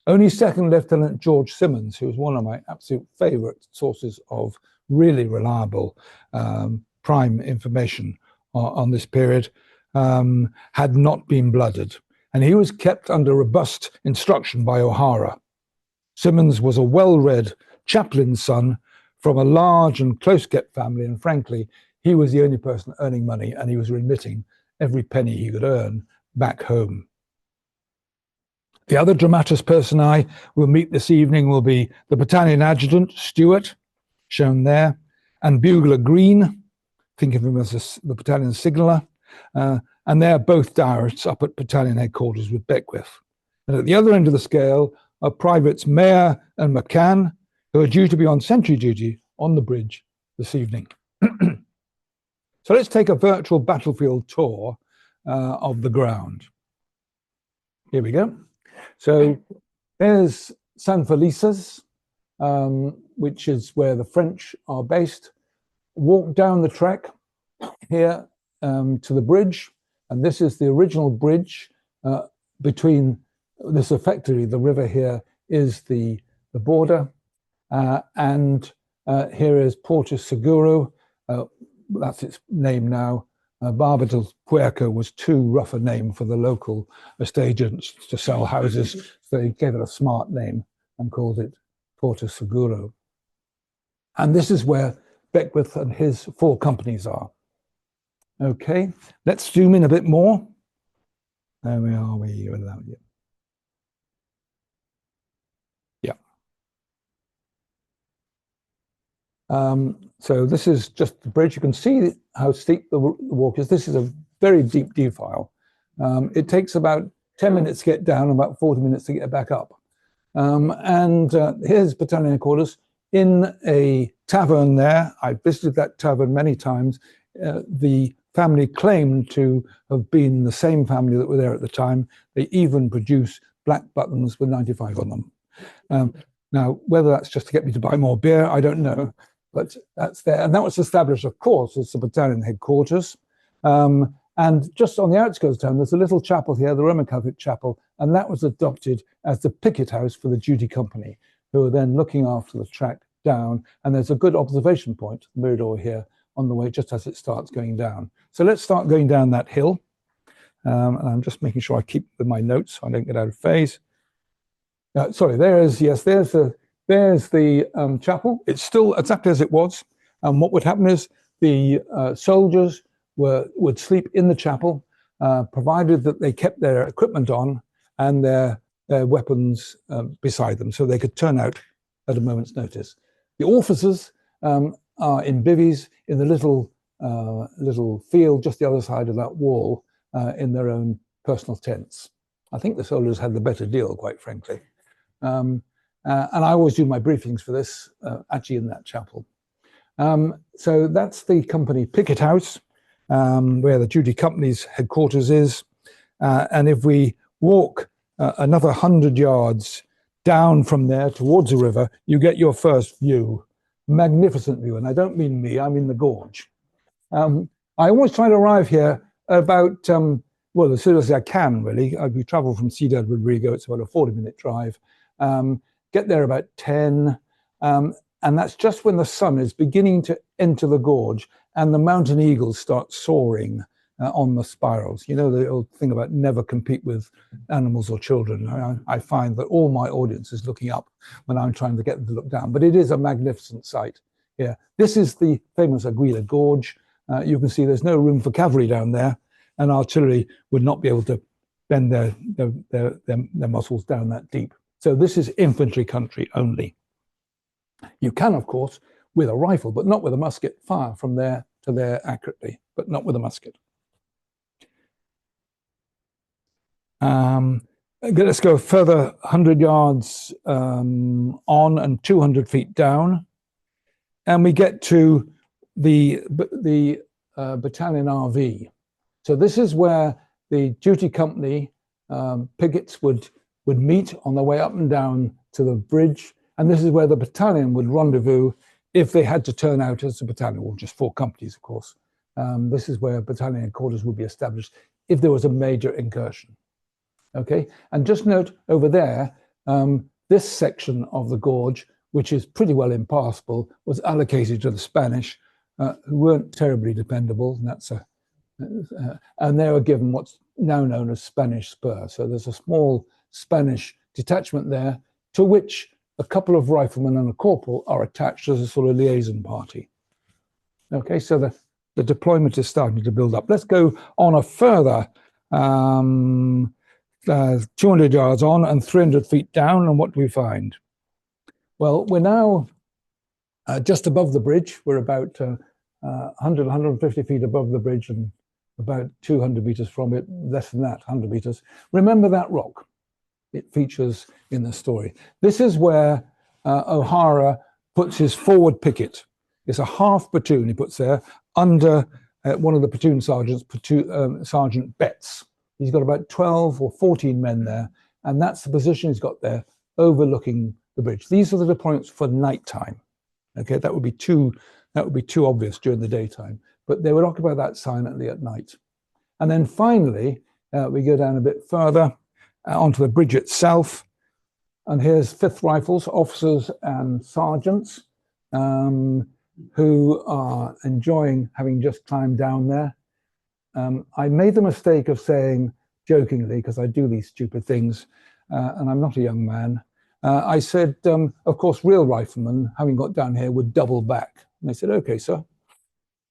S1: Only Second Lieutenant George Simmons, who was one of my absolute favourite sources of really reliable prime information on this period, had not been blooded, and he was kept under robust instruction by O'Hara. Simmons was a well-read chaplain's son from a large and close-kept family, and frankly, he was the only person earning money, and he was remitting every penny he could earn back home. The other dramatis personae we'll meet this evening will be the battalion adjutant, Stewart, shown there, and bugler Green, think of him as the battalion signaller, and they're both diarists up at battalion headquarters with Beckwith. And at the other end of the scale are privates Mayer and McCann, who are due to be on sentry duty on the bridge this evening. So let's take a virtual battlefield tour of the ground. Here we go. So there's San Felices, which is where the French are based. Walk down the trek here to the bridge, and this is the original bridge between this. Effectively, the river here is the border, and here is Porto Seguro. That's its name now. Barba del Puerco was too rough a name for the local estate agents to sell houses, so they gave it a smart name and called it Porto Seguro. And this is where Beckwith and his 4 companies are. Okay, let's zoom in a bit more. There we are. So this is just the bridge. You can see how steep the walk is. This is a very deep defile. It takes about 10 minutes to get down and about 40 minutes to get back up. Here's battalion headquarters in a tavern there. I visited that tavern many times. The family claimed to have been the same family that were there at the time. They even produce black buttons with 95 on them. Now, whether that's just to get me to buy more beer, I don't know. But that's there. And that was established, of course, as the battalion headquarters. And just on the outskirts of town, there's a little chapel here, the Roman Catholic chapel, and that was adopted as the picket house for the duty company, who are then looking after the track down. And there's a good observation point, the Mirador here, on the way, just as it starts going down. So let's start going down that hill. And I'm just making sure I keep with my notes so I don't get out of phase. Sorry, there's the chapel. It's still exactly as it was. And what would happen is the soldiers would sleep in the chapel, provided that they kept their equipment on and their weapons beside them, so they could turn out at a moment's notice. The officers are in bivvies in the little field just the other side of that wall in their own personal tents. I think the soldiers had the better deal, quite frankly. And I always do my briefings for this actually in that chapel. So that's the company picket house, where the duty company's headquarters is. And if we walk another 100 yards down from there towards the river, you get your first view, magnificent view. And I don't mean me, I mean the gorge. I always try to arrive here about, well, as soon as I can, really. We travel from Ciudad Rodrigo, it's about a 40-minute drive. Get there about 10, and that's just when the sun is beginning to enter the gorge and the mountain eagles start soaring on the spirals. You know the old thing about never compete with animals or children. I find that all my audience is looking up when I'm trying to get them to look down, but it is a magnificent sight here. This is the famous Aguila Gorge. You can see there's no room for cavalry down there, and artillery would not be able to bend their muscles down that deep. So this is infantry country only. You can, of course, with a rifle, but not with a musket, fire from there to there accurately, but not with a musket. Let's go further 100 yards on and 200 feet down. And we get to the battalion RV. So this is where the duty company pickets would meet on their way up and down to the bridge. And this is where the battalion would rendezvous if they had to turn out as a battalion, or just 4 companies, of course. This is where battalion headquarters would be established if there was a major incursion. Okay, and just note over there, this section of the gorge, which is pretty well impassable, was allocated to the Spanish, who weren't terribly dependable, and that's and they were given what's now known as Spanish spur. So there's a small Spanish detachment there, to which a couple of riflemen and a corporal are attached as a sort of liaison party. Okay, so the deployment is starting to build up. Let's go on a further 200 yards on and 300 feet down, and what do we find? Well, we're now just above the bridge. We're about 100, 150 feet above the bridge and about 200 meters from it, less than that, 100 meters. Remember that rock? It features in the story. This is where O'Hara puts his forward picket. It's a half platoon he puts there under one of the platoon sergeants, Sergeant Betts. He's got about 12 or 14 men there, and that's the position he's got there, overlooking the bridge. These are the deployments for nighttime. Okay, that would be too obvious during the daytime. but they would occupy that silently at night. And then finally, we go down a bit further onto the bridge itself. And here's 5th Rifles, officers and sergeants, who are enjoying having just climbed down there. I made the mistake of saying jokingly, because I do these stupid things, and I'm not a young man, I said, of course, real riflemen, having got down here, would double back. And they said, okay, sir.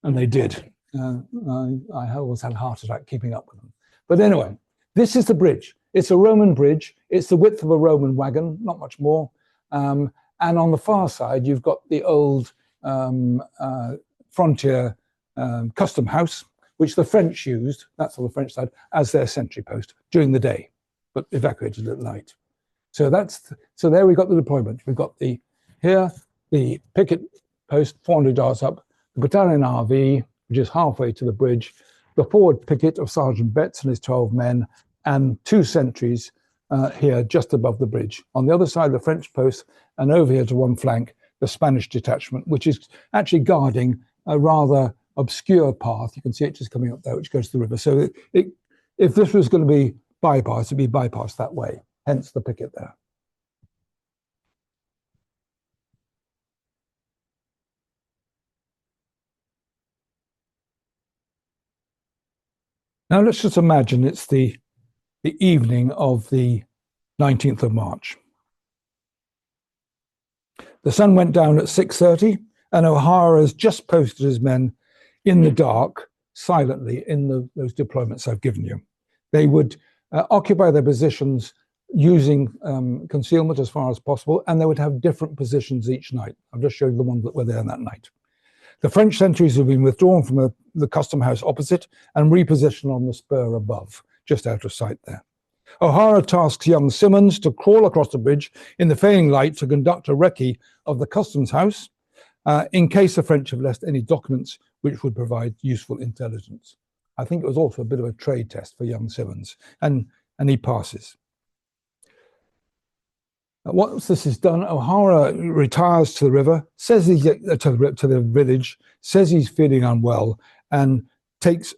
S1: And they did. I always had a heart attack keeping up with them. But anyway, this is the bridge. It's a Roman bridge. It's the width of a Roman wagon, not much more. And on the far side, you've got the old frontier custom house, which the French used, that's on the French side, as their sentry post during the day, but evacuated at night. So there we got the deployment. We've got the picket post 400 yards up, the battalion RV, which is halfway to the bridge, the forward picket of Sergeant Betts and his 12 men, and 2 sentries here just above the bridge. On the other side, the French post, and over here to one flank, the Spanish detachment, which is actually guarding a rather obscure path. You can see it just coming up there, which goes to the river. So if this was going to be bypassed, it'd be bypassed that way, hence the picket there. Now let's just imagine it's the evening of the 19th of March. The sun went down at 6:30, and O'Hara has just posted his men in the dark, silently, in those deployments I've given you. They would occupy their positions using concealment as far as possible, and they would have different positions each night. I've just showed the ones that were there that night. The French sentries have been withdrawn from the custom house opposite and repositioned on the spur above, just out of sight there. O'Hara tasks young Simmons to crawl across the bridge in the failing light to conduct a recce of the customs house in case the French have left any documents which would provide useful intelligence. I think it was also a bit of a trade test for young Simmons, and he passes. Once this is done, O'Hara retires to the river, says he's to the village, says he's feeling unwell, and takes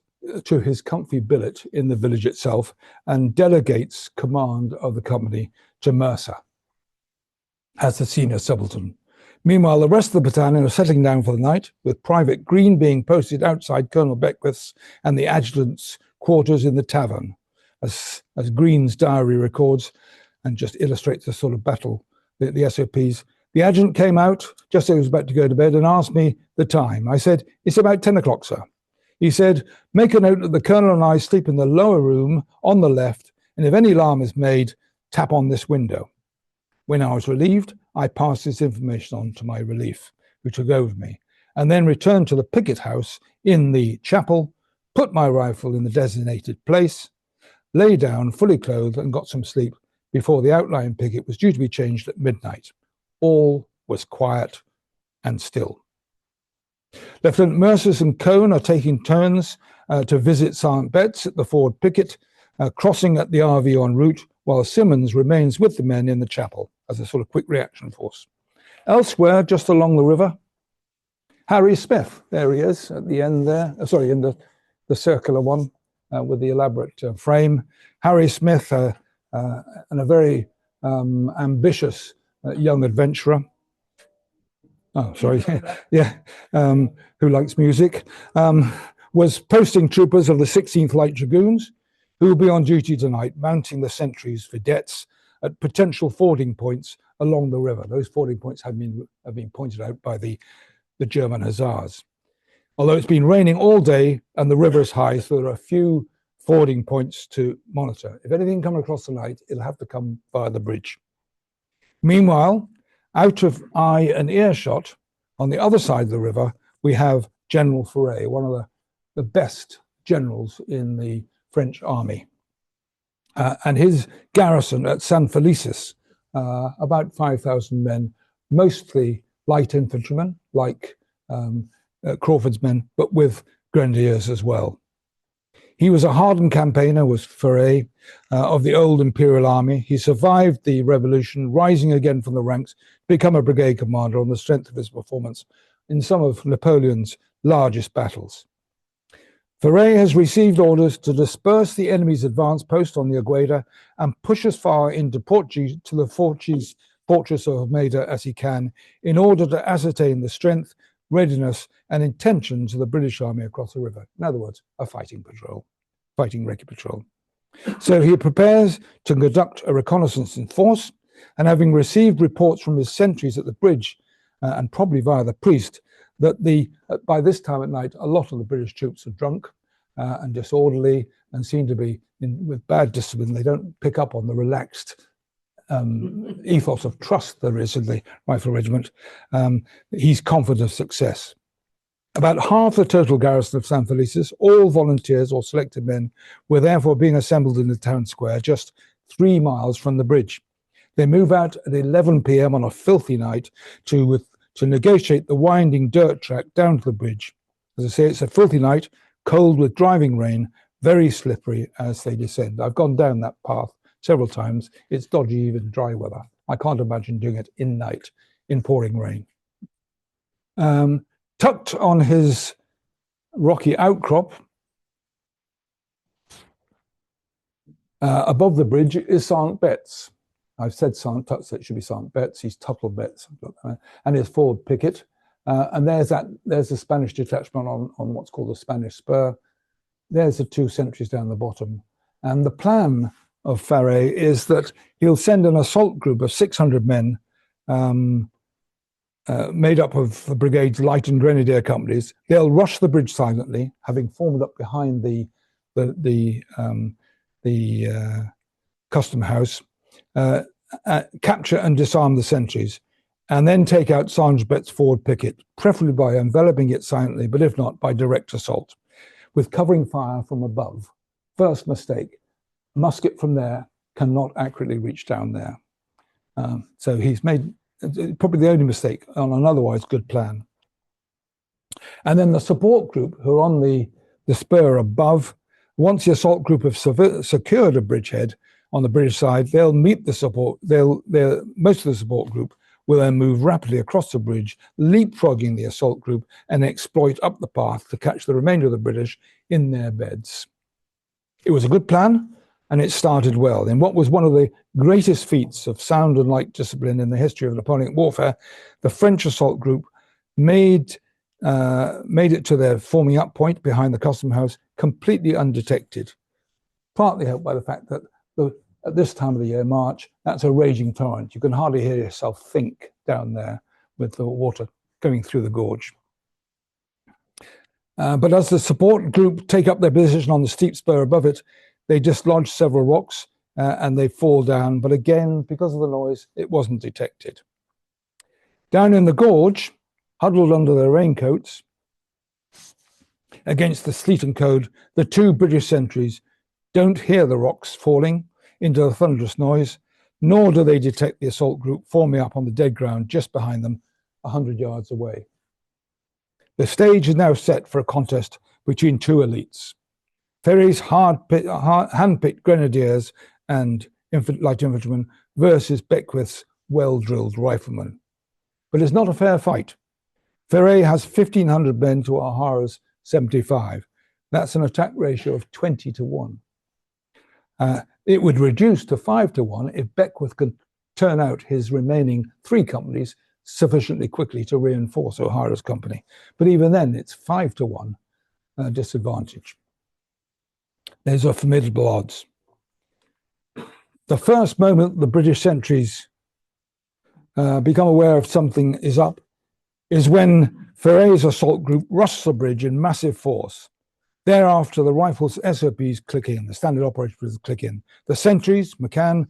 S1: to his comfy billet in the village itself and delegates command of the company to Mercer as the senior subaltern. Meanwhile, the rest of the battalion are settling down for the night, with Private Green being posted outside Colonel Beckwith's and the adjutant's quarters in the tavern, as Green's diary records, and just illustrates the sort of battle, the SOPs. The adjutant came out just as he was about to go to bed and asked me the time. I said, "It's about 10 o'clock, sir." He said, "Make a note that the colonel and I sleep in the lower room on the left, and if any alarm is made, tap on this window." When I was relieved, I passed this information on to my relief, who took over me, and then returned to the picket house in the chapel, put my rifle in the designated place, lay down fully clothed and got some sleep before the outlying picket was due to be changed at midnight. All was quiet and still. Lieutenant Mercer and Cone are taking turns to visit Sergeant Betts at the forward picket, crossing at the RV en route, while Simmons remains with the men in the chapel as a sort of quick reaction force. Elsewhere, just along the river, Harry Smith, there he is at the end there, in the circular one with the elaborate frame. Harry Smith, and a very ambitious young adventurer. Oh, sorry, yeah, who likes music, was posting troopers of the 16th Light Dragoons, who will be on duty tonight, mounting the sentries vedettes at potential fording points along the river. Those fording points have been pointed out by the German hussars. Although it's been raining all day and the river is high, so there are a few fording points to monitor. If anything comes across the night, it'll have to come via the bridge. Meanwhile, out of eye and earshot, on the other side of the river, we have General Foray, one of the best generals in the French army. And his garrison at San Felices, about 5,000 men, mostly light infantrymen, like Craufurd's men, but with grenadiers as well. He was a hardened campaigner, was Foray, of the old Imperial Army. He survived the revolution, rising again from the ranks to become a brigade commander on the strength of his performance in some of Napoleon's largest battles. Ferré has received orders to disperse the enemy's advance post on the Agueda and push as far into Portuguese to the fortress of Almeida as he can in order to ascertain the strength, readiness and intentions of the British army across the river. In other words, a fighting recce patrol. So he prepares to conduct a reconnaissance in force, and having received reports from his sentries at the bridge and probably via the priest that by this time at night a lot of the British troops are drunk and disorderly and seem to be with bad discipline. They don't pick up on the relaxed ethos of trust there is in the Rifle Regiment. He's confident of success. About half the total garrison of San Felices, all volunteers or selected men, were therefore being assembled in the town square just 3 miles from the bridge. They move out at 11 p.m. on a filthy night to negotiate the winding dirt track down to the bridge. As I say, it's a filthy night, cold with driving rain, very slippery as they descend. I've gone down that path several times. It's dodgy even dry weather. I can't imagine doing it in night in pouring rain. Tucked on his rocky outcrop above the bridge is Sergeant Betts. I've said Sergeant Tut, so it should be Sergeant Betts. He's Tuttle Betts, and his forward picket. And there's the Spanish detachment on what's called the Spanish Spur. There's the 2 sentries down the bottom. And the plan of Ferré is that he'll send an assault group of 600 men made up of the brigade's light and grenadier companies. They'll rush the bridge silently, having formed up behind the custom house, capture and disarm the sentries, and then take out Sergeant Betts' forward picket, preferably by enveloping it silently, but if not, by direct assault, with covering fire from above. First mistake, musket from there cannot accurately reach down there. So he's made probably the only mistake on an otherwise good plan. And then the support group, who are on the spur above, once the assault group have secured a bridgehead on the British side, they'll meet the support. Most of the support group will then move rapidly across the bridge, leapfrogging the assault group and exploit up the path to catch the remainder of the British in their beds. It was a good plan, and it started well. In what was one of the greatest feats of sound and light discipline in the history of Napoleonic warfare, the French assault group made it to their forming up point behind the custom house completely undetected, partly helped by the fact that at this time of the year, March, that's a raging torrent. You can hardly hear yourself think down there with the water going through the gorge. But as the support group take up their position on the steep spur above it, they dislodge several rocks and they fall down. But again, because of the noise, it wasn't detected. Down in the gorge, huddled under their raincoats, against the sleet and cold, the 2 British sentries don't hear the rocks falling into the thunderous noise, nor do they detect the assault group forming up on the dead ground just behind them, 100 yards away. The stage is now set for a contest between 2 elites. Ferré's hand-picked grenadiers and light infantrymen versus Beckwith's well-drilled riflemen. But it's not a fair fight. Ferré has 1,500 men to O'Hara's 75. That's an attack ratio of 20 to 1. It would reduce to 5 to 1 if Beckwith could turn out his remaining 3 companies sufficiently quickly to reinforce O'Hara's company. But even then, it's 5 to 1 disadvantage. Those are formidable odds. The first moment the British sentries become aware of something is up is when Ferré's assault group rushes the bridge in massive force. Thereafter, the rifles' SOPs click in, the standard operating procedures click in. The sentries, McCann,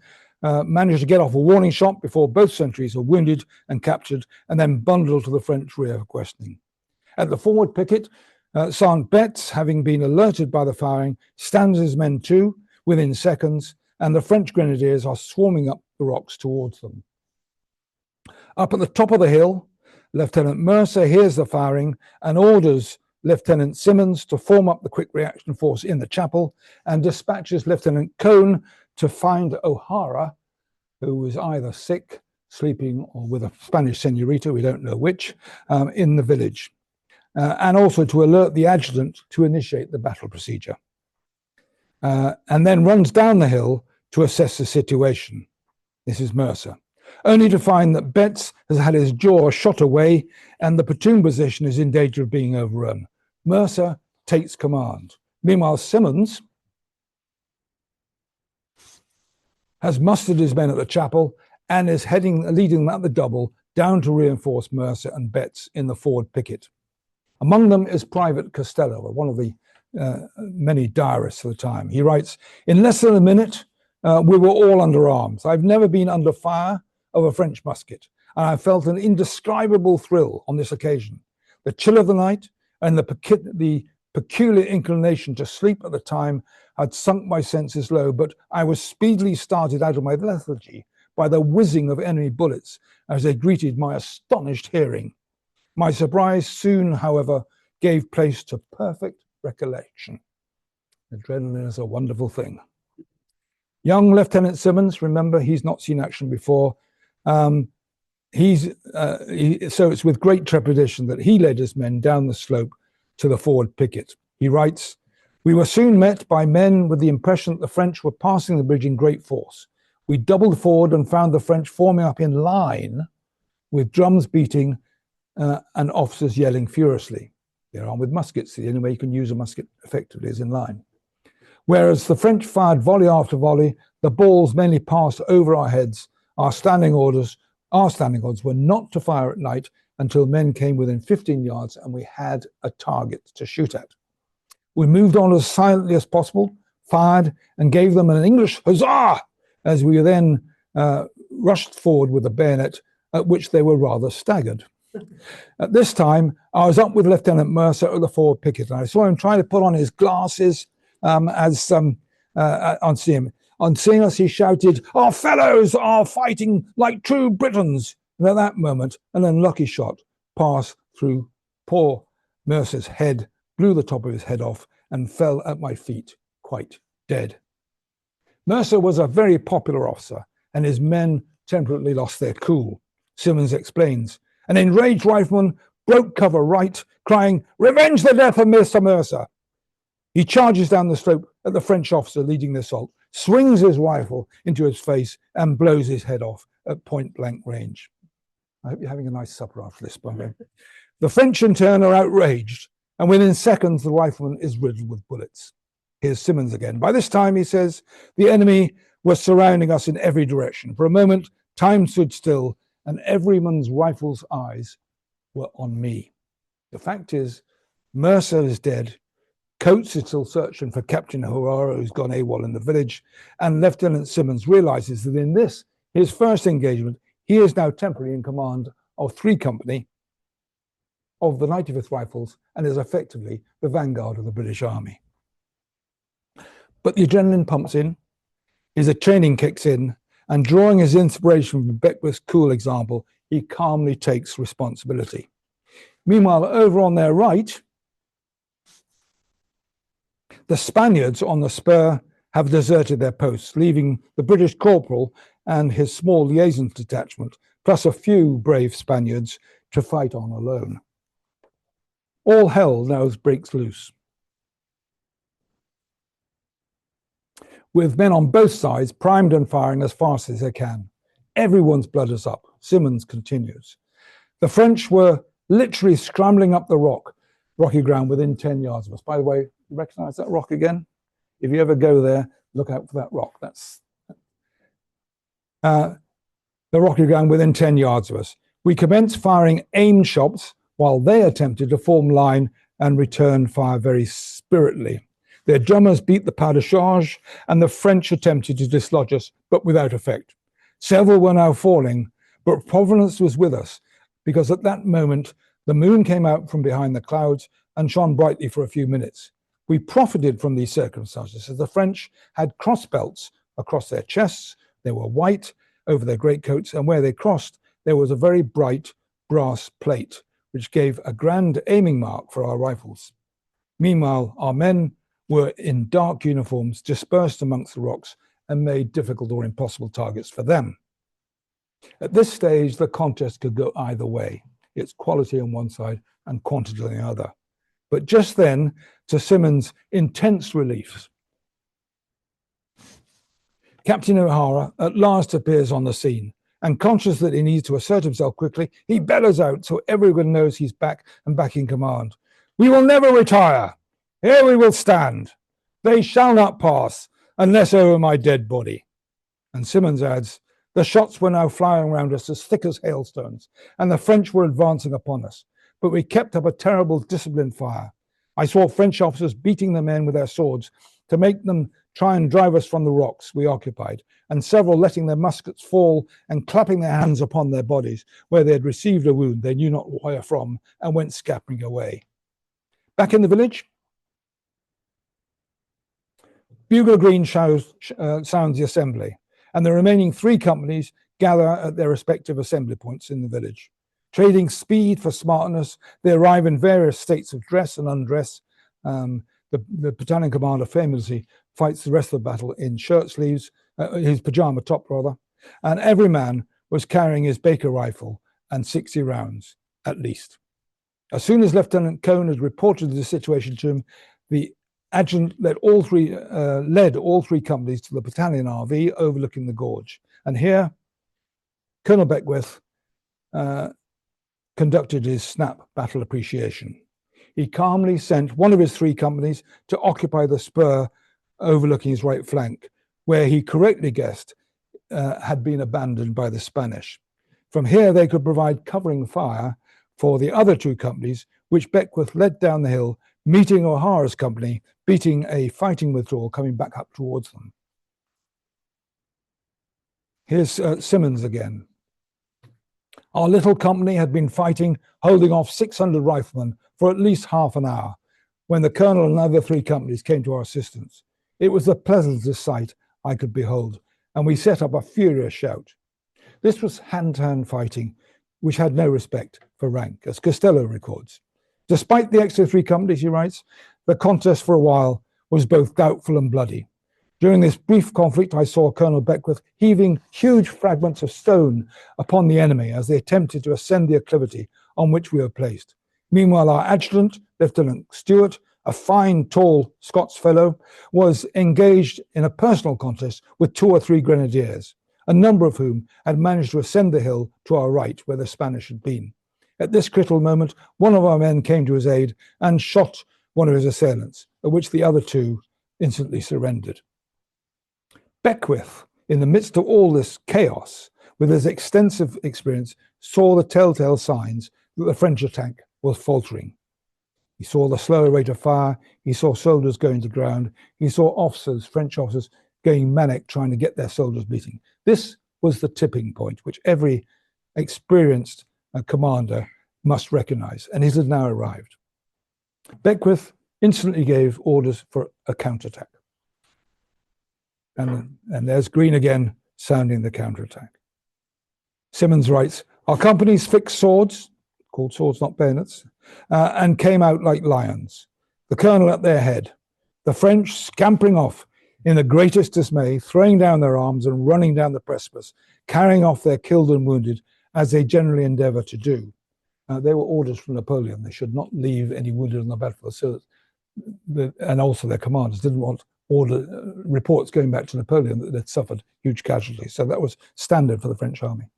S1: manage to get off a warning shot before both sentries are wounded and captured and then bundled to the French rear for questioning. At the forward picket, Sergeant Betts, having been alerted by the firing, stands his men to within seconds, and the French grenadiers are swarming up the rocks towards them. Up at the top of the hill, Lieutenant Mercer hears the firing and orders Lieutenant Simmons to form up the quick reaction force in the chapel and dispatches Lieutenant Cone to find O'Hara, who was either sick, sleeping, or with a Spanish senorita, we don't know which, in the village. and also to alert the adjutant to initiate the battle procedure, and then runs down the hill to assess the situation. This is Mercer, only to find that Betts has had his jaw shot away and the platoon position is in danger of being overrun. Mercer takes command. Meanwhile, Simmons has mustered his men at the chapel and is leading them at the double down to reinforce Mercer and Betts in the forward picket. Among them is Private Costello, one of the many diarists of the time. He writes, "In less than a minute, we were all under arms. I've never been under fire of a French musket, and I felt an indescribable thrill on this occasion. The chill of the night and the peculiar inclination to sleep at the time had sunk my senses low, but I was speedily started out of my lethargy by the whizzing of enemy bullets as they greeted my astonished hearing. My surprise soon, however, gave place to perfect recollection." Adrenaline is a wonderful thing. Young Lieutenant Simmons, remember, he's not seen action before. So it's with great trepidation that he led his men down the slope to the forward picket. He writes, "We were soon met by men with the impression that the French were passing the bridge in great force. We doubled forward and found the French forming up in line with drums beating and officers yelling furiously. They're armed with muskets. The only way you can use a musket effectively is in line. Whereas the French fired volley after volley, the balls mainly passed over our heads. Our standing orders were not to fire at night until men came within 15 yards and we had a target to shoot at. We moved on as silently as possible, fired, and gave them an English huzzah as we then rushed forward with a bayonet, at which they were rather staggered. At this time, I was up with Lieutenant Mercer at the forward picket, and I saw him trying to put on his glasses on seeing him. On seeing us, he shouted, 'Our fellows are fighting like true Britons!' And at that moment, an unlucky shot passed through poor Mercer's head, blew the top of his head off, and fell at my feet, quite dead. Mercer was a very popular officer, and his men temporarily lost their cool. Simmons explains, an enraged rifleman broke cover right, crying, 'Revenge the death of Mr. Mercer!' He charges down the slope at the French officer leading the assault, swings his rifle into his face, and blows his head off at point-blank range." I hope you're having a nice supper after this, by the way. The French, in turn, are outraged, and within seconds, the rifleman is riddled with bullets. Here's Simmons again. "By this time," he says, "the enemy was surrounding us in every direction. For a moment, time stood still, and everyone's rifle's eyes were on me." The fact is, Mercer is dead. Coates is still searching for Captain O'Hara, who's gone AWOL in the village, and Lieutenant Simmons realizes that in this, his first engagement, he is now temporarily in command of 3 company of the 95th Rifles and is effectively the vanguard of the British Army. But the adrenaline pumps in, his training kicks in, and drawing his inspiration from Beckwith's cool example, he calmly takes responsibility. Meanwhile, over on their right, the Spaniards on the spur have deserted their posts, leaving the British corporal and his small liaison detachment, plus a few brave Spaniards, to fight on alone. All hell now breaks loose, with men on both sides primed and firing as fast as they can. Everyone's blood is up. Simmons continues. The French were literally scrambling up the rocky ground within 10 yards of us. By the way, you recognize that rock again? If you ever go there, look out for that rock. That's the rocky ground within 10 yards of us. We commenced firing aimed shots while they attempted to form line and return fire very spiritedly. Their drummers beat the pas de charge, and the French attempted to dislodge us, but without effect. Several were now falling, but Providence was with us, because at that moment the moon came out from behind the clouds and shone brightly for a few minutes. We profited from these circumstances, as the French had cross belts across their chests. They were white over their greatcoats, and where they crossed, there was a very bright brass plate, which gave a grand aiming mark for our rifles. Meanwhile, our men were in dark uniforms, dispersed amongst the rocks, and made difficult or impossible targets for them. At this stage, the contest could go either way. its quality on one side and quantity on the other. But just then, to Simmons' intense relief, Captain O'Hara at last appears on the scene, and conscious that he needs to assert himself quickly, he bellows out so everyone knows he's back and back in command. "We will never retire. Here we will stand. They shall not pass unless over my dead body." And Simmons adds, "The shots were now flying around us as thick as hailstones, and the French were advancing upon us. But we kept up a terrible disciplined fire. I saw French officers beating the men with their swords to make them try and drive us from the rocks we occupied, and several letting their muskets fall and clapping their hands upon their bodies where they had received a wound they knew not where from, and went scattering away." Back in the village, Bugle Green sounds the assembly, and the remaining 3 companies gather at their respective assembly points in the village. Trading speed for smartness, they arrive in various states of dress and undress. The battalion commander famously fights the rest of the battle in shirt sleeves, his pajama top rather, and every man was carrying his Baker rifle and 60 rounds at least. As soon as Lieutenant Cone had reported the situation to him, the adjutant led all three companies to the battalion RV overlooking the gorge. And here, Colonel Beckwith conducted his snap battle appreciation. He calmly sent one of his 3 companies to occupy the spur overlooking his right flank, where he correctly guessed had been abandoned by the Spanish. From here, they could provide covering fire for the other 2 companies, which Beckwith led down the hill, meeting O'Hara's company, beating a fighting withdrawal coming back up towards them. Here's Simmons again. "Our little company had been fighting, holding off 600 riflemen for at least half an hour, when the colonel and other 3 companies came to our assistance. It was the pleasantest sight I could behold, and we set up a furious shout." This was hand-to-hand fighting, which had no respect for rank, as Costello records. "Despite the extra 3 companies," he writes, "the contest for a while was both doubtful and bloody. During this brief conflict, I saw Colonel Beckwith heaving huge fragments of stone upon the enemy as they attempted to ascend the acclivity on which we were placed. Meanwhile, our adjutant, Lieutenant Stewart, a fine, tall Scots fellow, was engaged in a personal contest with 2 or 3 grenadiers, a number of whom had managed to ascend the hill to our right where the Spanish had been. At this critical moment, one of our men came to his aid and shot one of his assailants, at which the other 2 instantly surrendered." Beckwith, in the midst of all this chaos, with his extensive experience, saw the telltale signs that the French attack was faltering. He saw the slower rate of fire, he saw soldiers going to ground, he saw officers, French officers, going manic trying to get their soldiers beating. This was the tipping point, which every experienced commander must recognize, and it had now arrived. Beckwith instantly gave orders for a counterattack. And there's Green again sounding the counterattack. Simmons writes, "Our companies fixed swords," called swords, not bayonets, "and came out like lions, the colonel at their head. The French scampering off in the greatest dismay, throwing down their arms and running down the precipice, carrying off their killed and wounded, as they generally endeavor to do." They were orders from Napoleon. They should not leave any wounded on the battlefield. So, and also their commanders didn't want reports going back to Napoleon that they'd suffered huge casualties. So that was standard for the French army.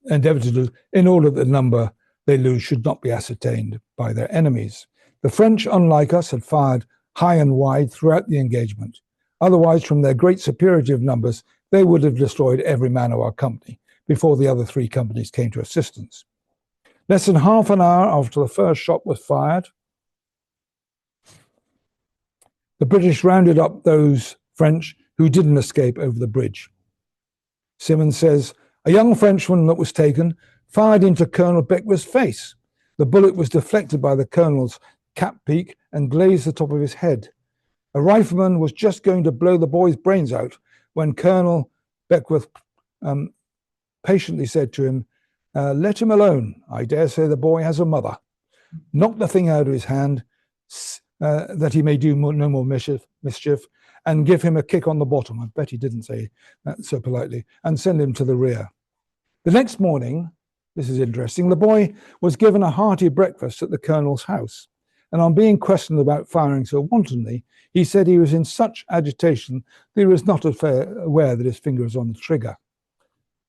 S1: Endeavor to do, in order that the number they lose should not be ascertained by their enemies. The French, unlike us, had fired high and wide throughout the engagement. Otherwise, from their great superiority of numbers, they would have destroyed every man of our company before the other 3 companies came to assistance. Less than half an hour after the first shot was fired, the British rounded up those French who didn't escape over the bridge. Simmons says, "A young Frenchman that was taken fired into Colonel Beckwith's face. The bullet was deflected by the colonel's cap peak and grazed the top of his head. A rifleman was just going to blow the boy's brains out when Colonel Beckwith patiently said to him, 'Let him alone. I dare say the boy has a mother.' Knock the thing out of his hand that he may do no more mischief, and give him a kick on the bottom." I bet he didn't say that so politely, "and send him to the rear." The next morning, this is interesting, the boy was given a hearty breakfast at the colonel's house, and on being questioned about firing so wantonly, he said he was in such agitation that he was not aware that his finger was on the trigger.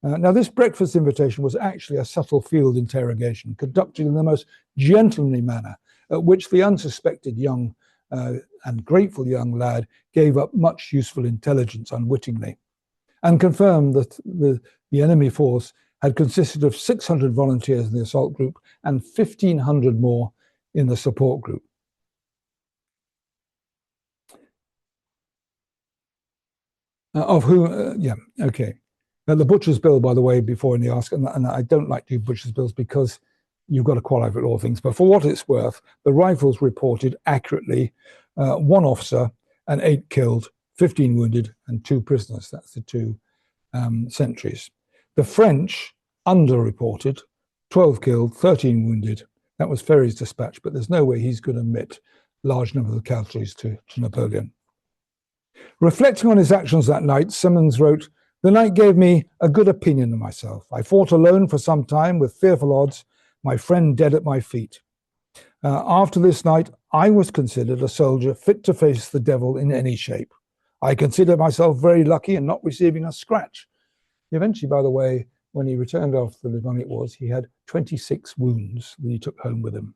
S1: Now, this breakfast invitation was actually a subtle field interrogation conducted in the most gentlemanly manner, at which the unsuspected young and grateful young lad gave up much useful intelligence unwittingly, and confirmed that the enemy force had consisted of 600 volunteers in the assault group and 1,500 more in the support group. Of whom, the butcher's bill, by the way, before any ask, and I don't like to do butcher's bills because you've got to qualify for all things, but for what it's worth, the Rifles reported accurately 1 officer and 8 killed, 15 wounded, and 2 prisoners. That's the 2 sentries. The French underreported 12 killed, 13 wounded. That was Ferry's dispatch, but there's no way he's going to admit large numbers of casualties to Napoleon. Reflecting on his actions that night, Symonds wrote, "The night gave me a good opinion of myself. I fought alone for some time with fearful odds, my friend dead at my feet. After this night, I was considered a soldier fit to face the devil in any shape. I consider myself very lucky in not receiving a scratch." Eventually, by the way, when he returned after the Livonian Wars, he had 26 wounds that he took home with him.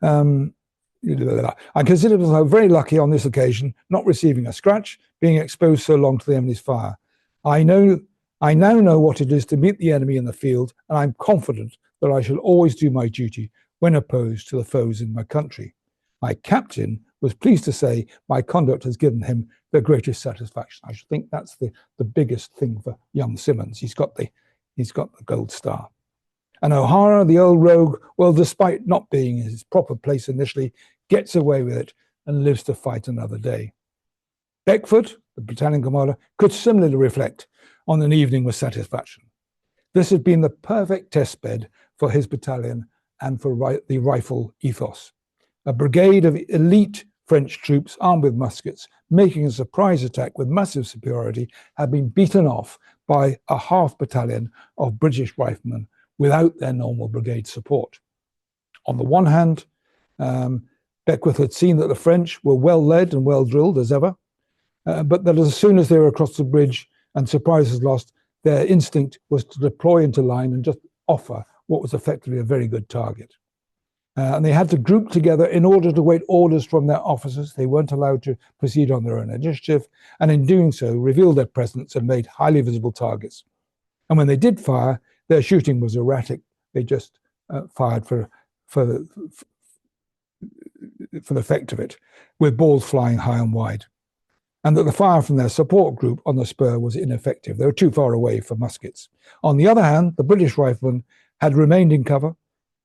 S1: I consider myself very lucky on this occasion, not receiving a scratch, being exposed so long to the enemy's fire. I now know what it is to meet the enemy in the field, and I'm confident that I shall always do my duty when opposed to the foes in my country. My captain was pleased to say my conduct has given him the greatest satisfaction. I should think that's the biggest thing for young Symonds. He's got the gold star. And O'Hara, the old rogue, well, despite not being in his proper place initially, gets away with it and lives to fight another day. Beckford, the battalion commander, could similarly reflect on an evening with satisfaction. This had been the perfect test bed for his battalion and for the rifle ethos. A brigade of elite French troops armed with muskets, making a surprise attack with massive superiority, had been beaten off by a half battalion of British riflemen without their normal brigade support. On the one hand, Beckwith had seen that the French were well led and well drilled as ever, but that as soon as they were across the bridge and surprise was lost, their instinct was to deploy into line and just offer what was effectively a very good target. And they had to group together in order to wait orders from their officers. They weren't allowed to proceed on their own initiative, and in doing so, revealed their presence and made highly visible targets. And when they did fire, their shooting was erratic. They just fired for the effect of it, with balls flying high and wide. And that the fire from their support group on the spur was ineffective. They were too far away for muskets. On the other hand, the British riflemen had remained in cover,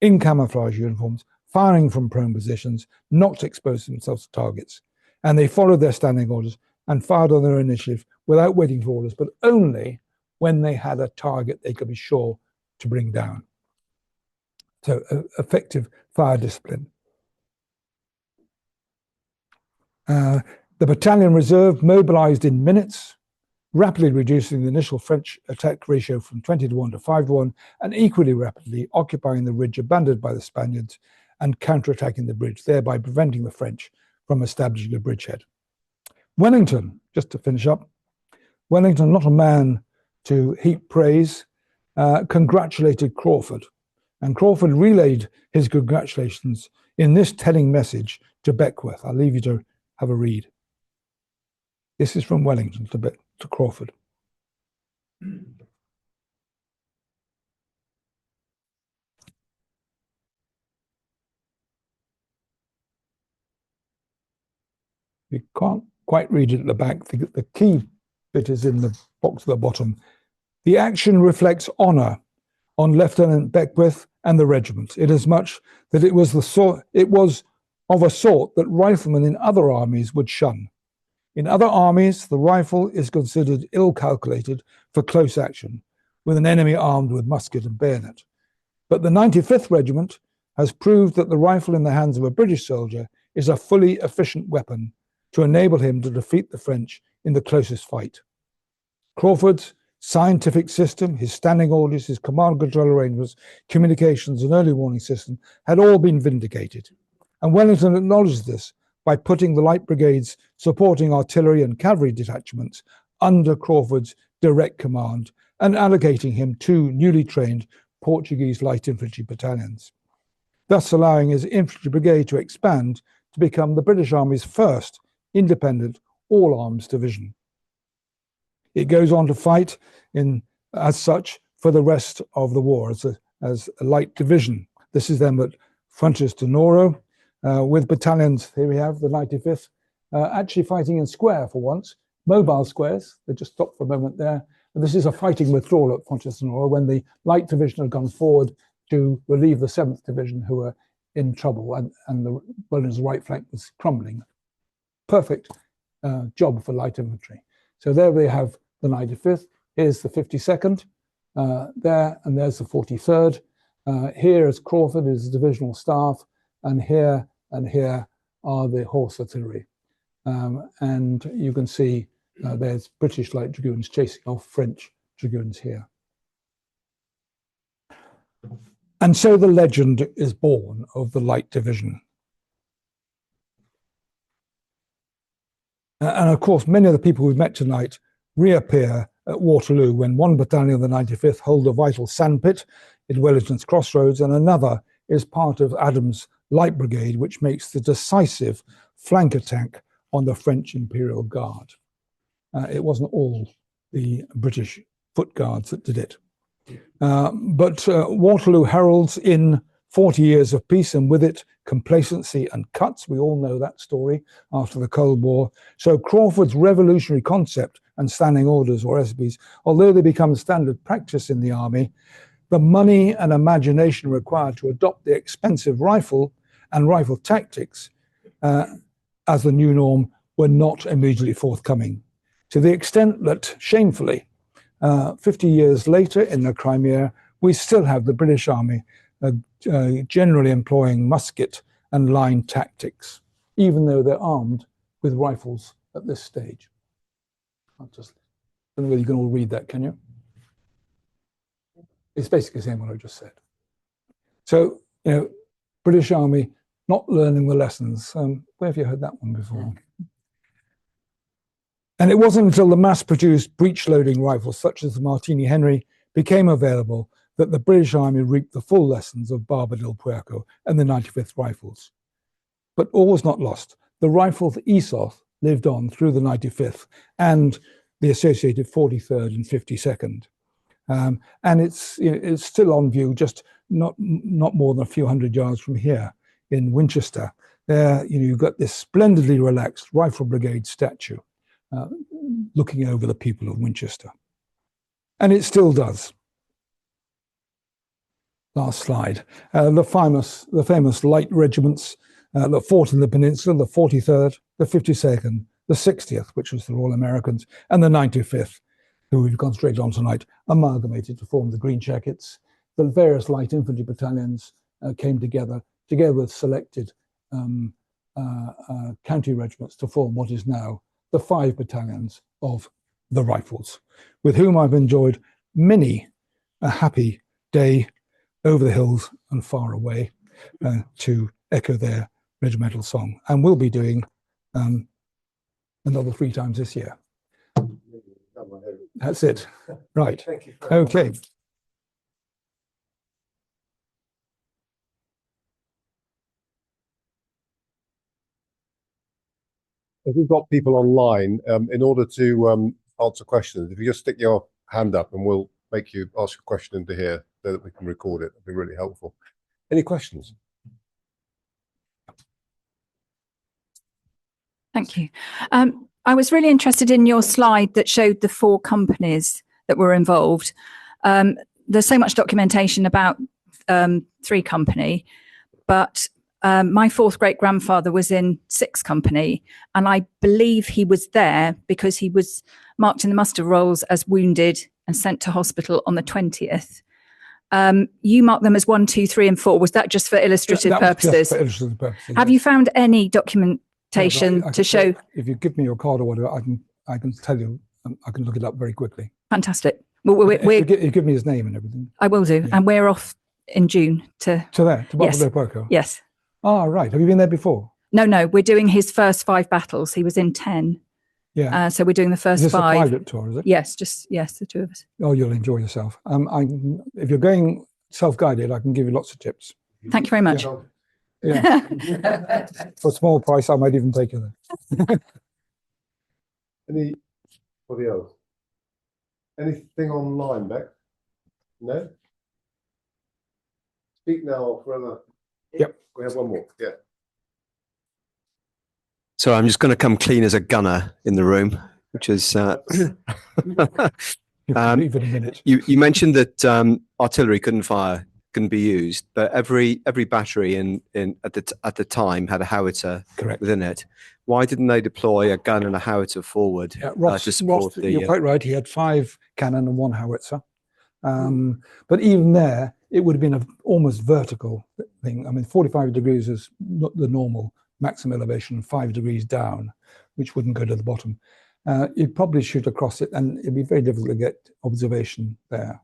S1: in camouflage uniforms, firing from prone positions, not exposing themselves to targets. And they followed their standing orders and fired on their initiative without waiting for orders, but only when they had a target they could be sure to bring down. So effective fire discipline. The battalion reserve mobilized in minutes, rapidly reducing the initial French attack ratio from 20-1 to 5-1, and equally rapidly occupying the ridge abandoned by the Spaniards and counterattacking the bridge, thereby preventing the French from establishing a bridgehead. Wellington, just to finish up, Wellington, not a man to heap praise, congratulated Craufurd, and Craufurd relayed his congratulations in this telling message to Beckwith. I'll leave you to have a read. This is from Wellington to Craufurd. You can't quite read it at the back. The key bit is in the box at the bottom. The action reflects honour on Lieutenant Beckwith and the regiment, inasmuch that it was of a sort that riflemen in other armies would shun. In other armies, the rifle is considered ill-calculated for close action, with an enemy armed with musket and bayonet. But the 95th Regiment has proved that the rifle in the hands of a British soldier is a fully efficient weapon to enable him to defeat the French in the closest fight. Craufurd's scientific system, his standing orders, his command control arrangements, communications and early warning system had all been vindicated. And Wellington acknowledged this by putting the light brigades supporting artillery and cavalry detachments under Craufurd's direct command and allocating him 2 newly trained Portuguese light infantry battalions, thus allowing his infantry brigade to expand to become the British Army's first independent all-arms division. It goes on to fight as such for the rest of the war as a light division. This is them at Fuentes de Noro, with battalions, here we have the 95th, actually fighting in square for once, mobile squares. They just stopped for a moment there. And this is a fighting withdrawal at Fuentes de Noro when the light division had gone forward to relieve the 7th Division, who were in trouble, and the Wellington's right flank was crumbling. Perfect job for light infantry. So there we have the 95th. Here's the 52nd there, and there's the 43rd. Here is Craufurd, is the divisional staff, and here are the horse artillery. And you can see there's British light dragoons chasing off French dragoons here. And so the legend is born of the light division. And of course, many of the people we've met tonight reappear at Waterloo when one battalion of the 95th hold a vital sandpit in Wellington's Crossroads, and another is part of Adams' Light Brigade, which makes the decisive flank attack on the French Imperial Guard. It wasn't all the British foot guards that did it. But Waterloo heralds in 40 years of peace, and with it complacency and cuts. We all know that story after the Cold War. So Craufurd's revolutionary concept and standing orders, or SBs, although they become standard practice in the army, the money and imagination required to adopt the expensive rifle and rifle tactics as the new norm were not immediately forthcoming, to the extent that, shamefully, 50 years later in the Crimea, we still have the British Army generally employing musket and line tactics, even though they're armed with rifles at this stage. I don't know whether you can all read that, can you? It's basically saying what I just said. So, British Army not learning the lessons. Where have you heard that one before? And it wasn't until the mass-produced breech-loading rifles, such as the Martini Henry, became available that the British Army reaped the full lessons of Barba del Puerco and the 95th Rifles. But all was not lost. The rifle's ethos lived on through the 95th and the associated 43rd and 52nd. And it's still on view, just not more than a few hundred yards from here in Winchester. There, you've got this splendidly relaxed Rifle Brigade statue looking over the people of Winchester. And it still does. Last slide. The famous light regiments that fought in the Peninsula, the 43rd, the 52nd, the 60th, which was the Royal Americans, and the 95th, who we've concentrated on tonight, amalgamated to form the Green Jackets. The various light infantry battalions came together with selected county regiments to form what is now the 5 battalions of the Rifles, with whom I've enjoyed many a happy day over the hills and far away to echo their regimental song. And we'll be doing another 3 times this year. That's it. Right.
S2: Thank you.
S1: Okay.
S2: If we've got people online, in order to answer questions, if you just stick your hand up and we'll make you ask a question into here so that we can record it. That'd be really helpful. Any questions?
S3: Thank you. I was really interested in your slide that showed the 4 companies that were involved. There's so much documentation about 3 Company, but my 4th great-grandfather was in 6 Company, and I believe he was there because he was marked in the muster rolls as wounded and sent to hospital on the 20th. You marked them as 1, 2, 3, and 4. Was that just for illustrative purposes?
S1: Just for illustrative purposes.
S3: Have you found any documentation to show?
S1: If you give me your card or whatever, I can tell you. I can look it up very quickly.
S3: Fantastic. Well,
S1: You give me his name and everything.
S3: I will do.
S1: Yeah.
S3: And we're off in June to
S1: Barba
S3: Yes.
S1: del Puerco.
S3: yes.
S1: Ah, right. Have you been there before?
S3: No, we're doing his first 5 battles. He was in 10.
S1: Yeah.
S3: So we're doing the
S1: Is
S3: first
S1: this
S3: 5.
S1: a private tour, is it?
S3: Yes, the 2 of us.
S1: Oh, you'll enjoy yourself. If you're going self-guided, I can give you lots of tips.
S3: Thank you very much.
S1: Yeah. For a small price, I might even take you there.
S2: Anybody else? Anything online, Beck? No? Speak now or forever.
S1: Yep.
S2: We have one more. Yeah.
S4: So I'm just going to come clean as a gunner in the room, which is
S1: You can leave in a minute.
S4: you mentioned that artillery couldn't be used, but every battery at the time had a howitzer
S1: Correct.
S4: within it. Why didn't they deploy a gun and a howitzer forward to support the?
S1: You're quite right. He had 5 cannon and 1 howitzer. But even there, it would have been an almost vertical thing. I mean, 45 degrees is not the normal maximum elevation, 5 degrees down, which wouldn't go to the bottom. You'd probably shoot across it, and it'd be very difficult to get observation there.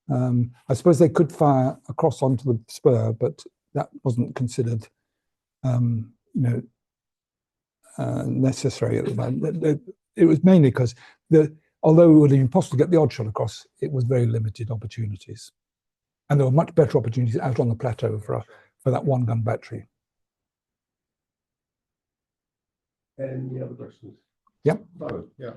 S1: I suppose they could fire across onto the spur, but that wasn't considered, necessary at the moment. It was mainly because although it would have been possible to get the odd shot across, it was very limited opportunities, and there were much better opportunities out on the plateau for that 1-gun battery.
S2: Any other questions?
S1: Yep.
S2: Oh, yeah.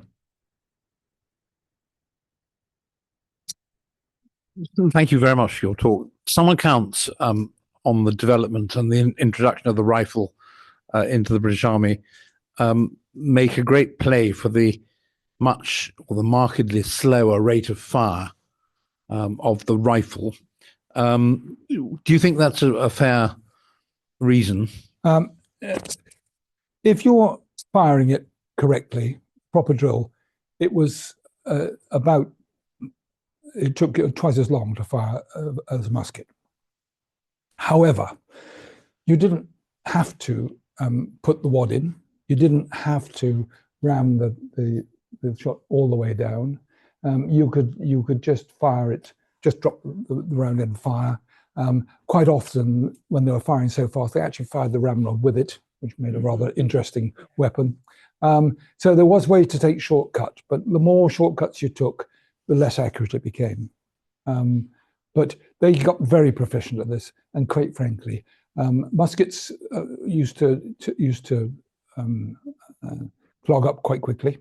S5: Thank you very much for your talk. Some accounts on the development and the introduction of the rifle into the British Army make a great play for the markedly slower rate of fire of the rifle. Do you think that's a fair reason?
S1: If you're firing it correctly, proper drill, it took twice as long to fire as a musket. However, you didn't have to put the wad in. You didn't have to ram the shot all the way down. You could just fire it, just drop the round and fire. Quite often, when they were firing so fast, they actually fired the ramrod with it, which made a rather interesting weapon. So there was ways to take shortcut, but the more shortcuts you took, the less accurate it became. But they got very proficient at this, and quite frankly, muskets used to clog up quite quickly.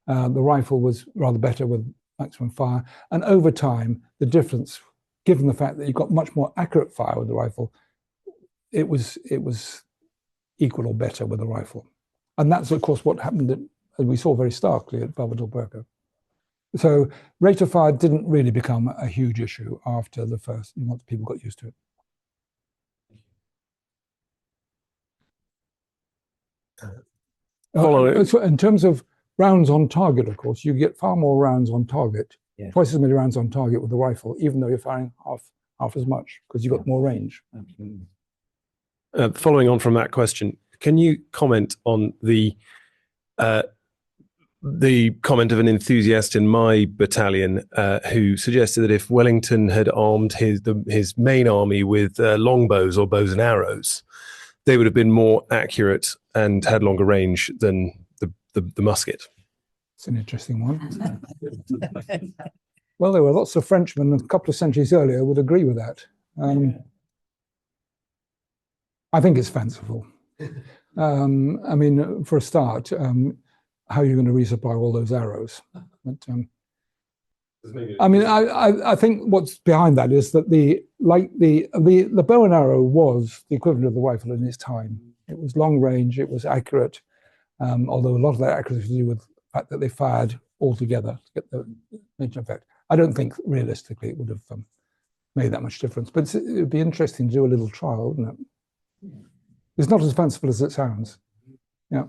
S1: The rifle was rather better with maximum fire, and over time, the difference, given the fact that you got much more accurate fire with the rifle, it was equal or better with the rifle. And that's, of course, what happened, as we saw very starkly at Barba del Puerco. So rate of fire didn't really become a huge issue after the first, once people got used to it. So in terms of rounds on target, of course, you get far more rounds on target, twice as many rounds on target with the rifle, even though you're firing half as much, because you've got more range.
S5: Absolutely.
S6: Following on from that question, can you comment on the comment of an enthusiast in my battalion who suggested that if Wellington had armed his main army with longbows or bows and arrows, they would have been more accurate and had longer range than the musket?
S1: It's an interesting one. Well, there were lots of Frenchmen a couple of centuries earlier would agree with that. I think it's fanciful. I mean, for a start, how are you going to resupply all those arrows? But, I mean, I think what's behind that is that the bow and arrow was the equivalent of the rifle in its time. It was long range, it was accurate, although a lot of that accuracy was to do with the fact that they fired all together to get the major effect. I don't think realistically it would have made that much difference, but it would be interesting to do a little trial, wouldn't it? It's not as fanciful as it sounds. Yeah.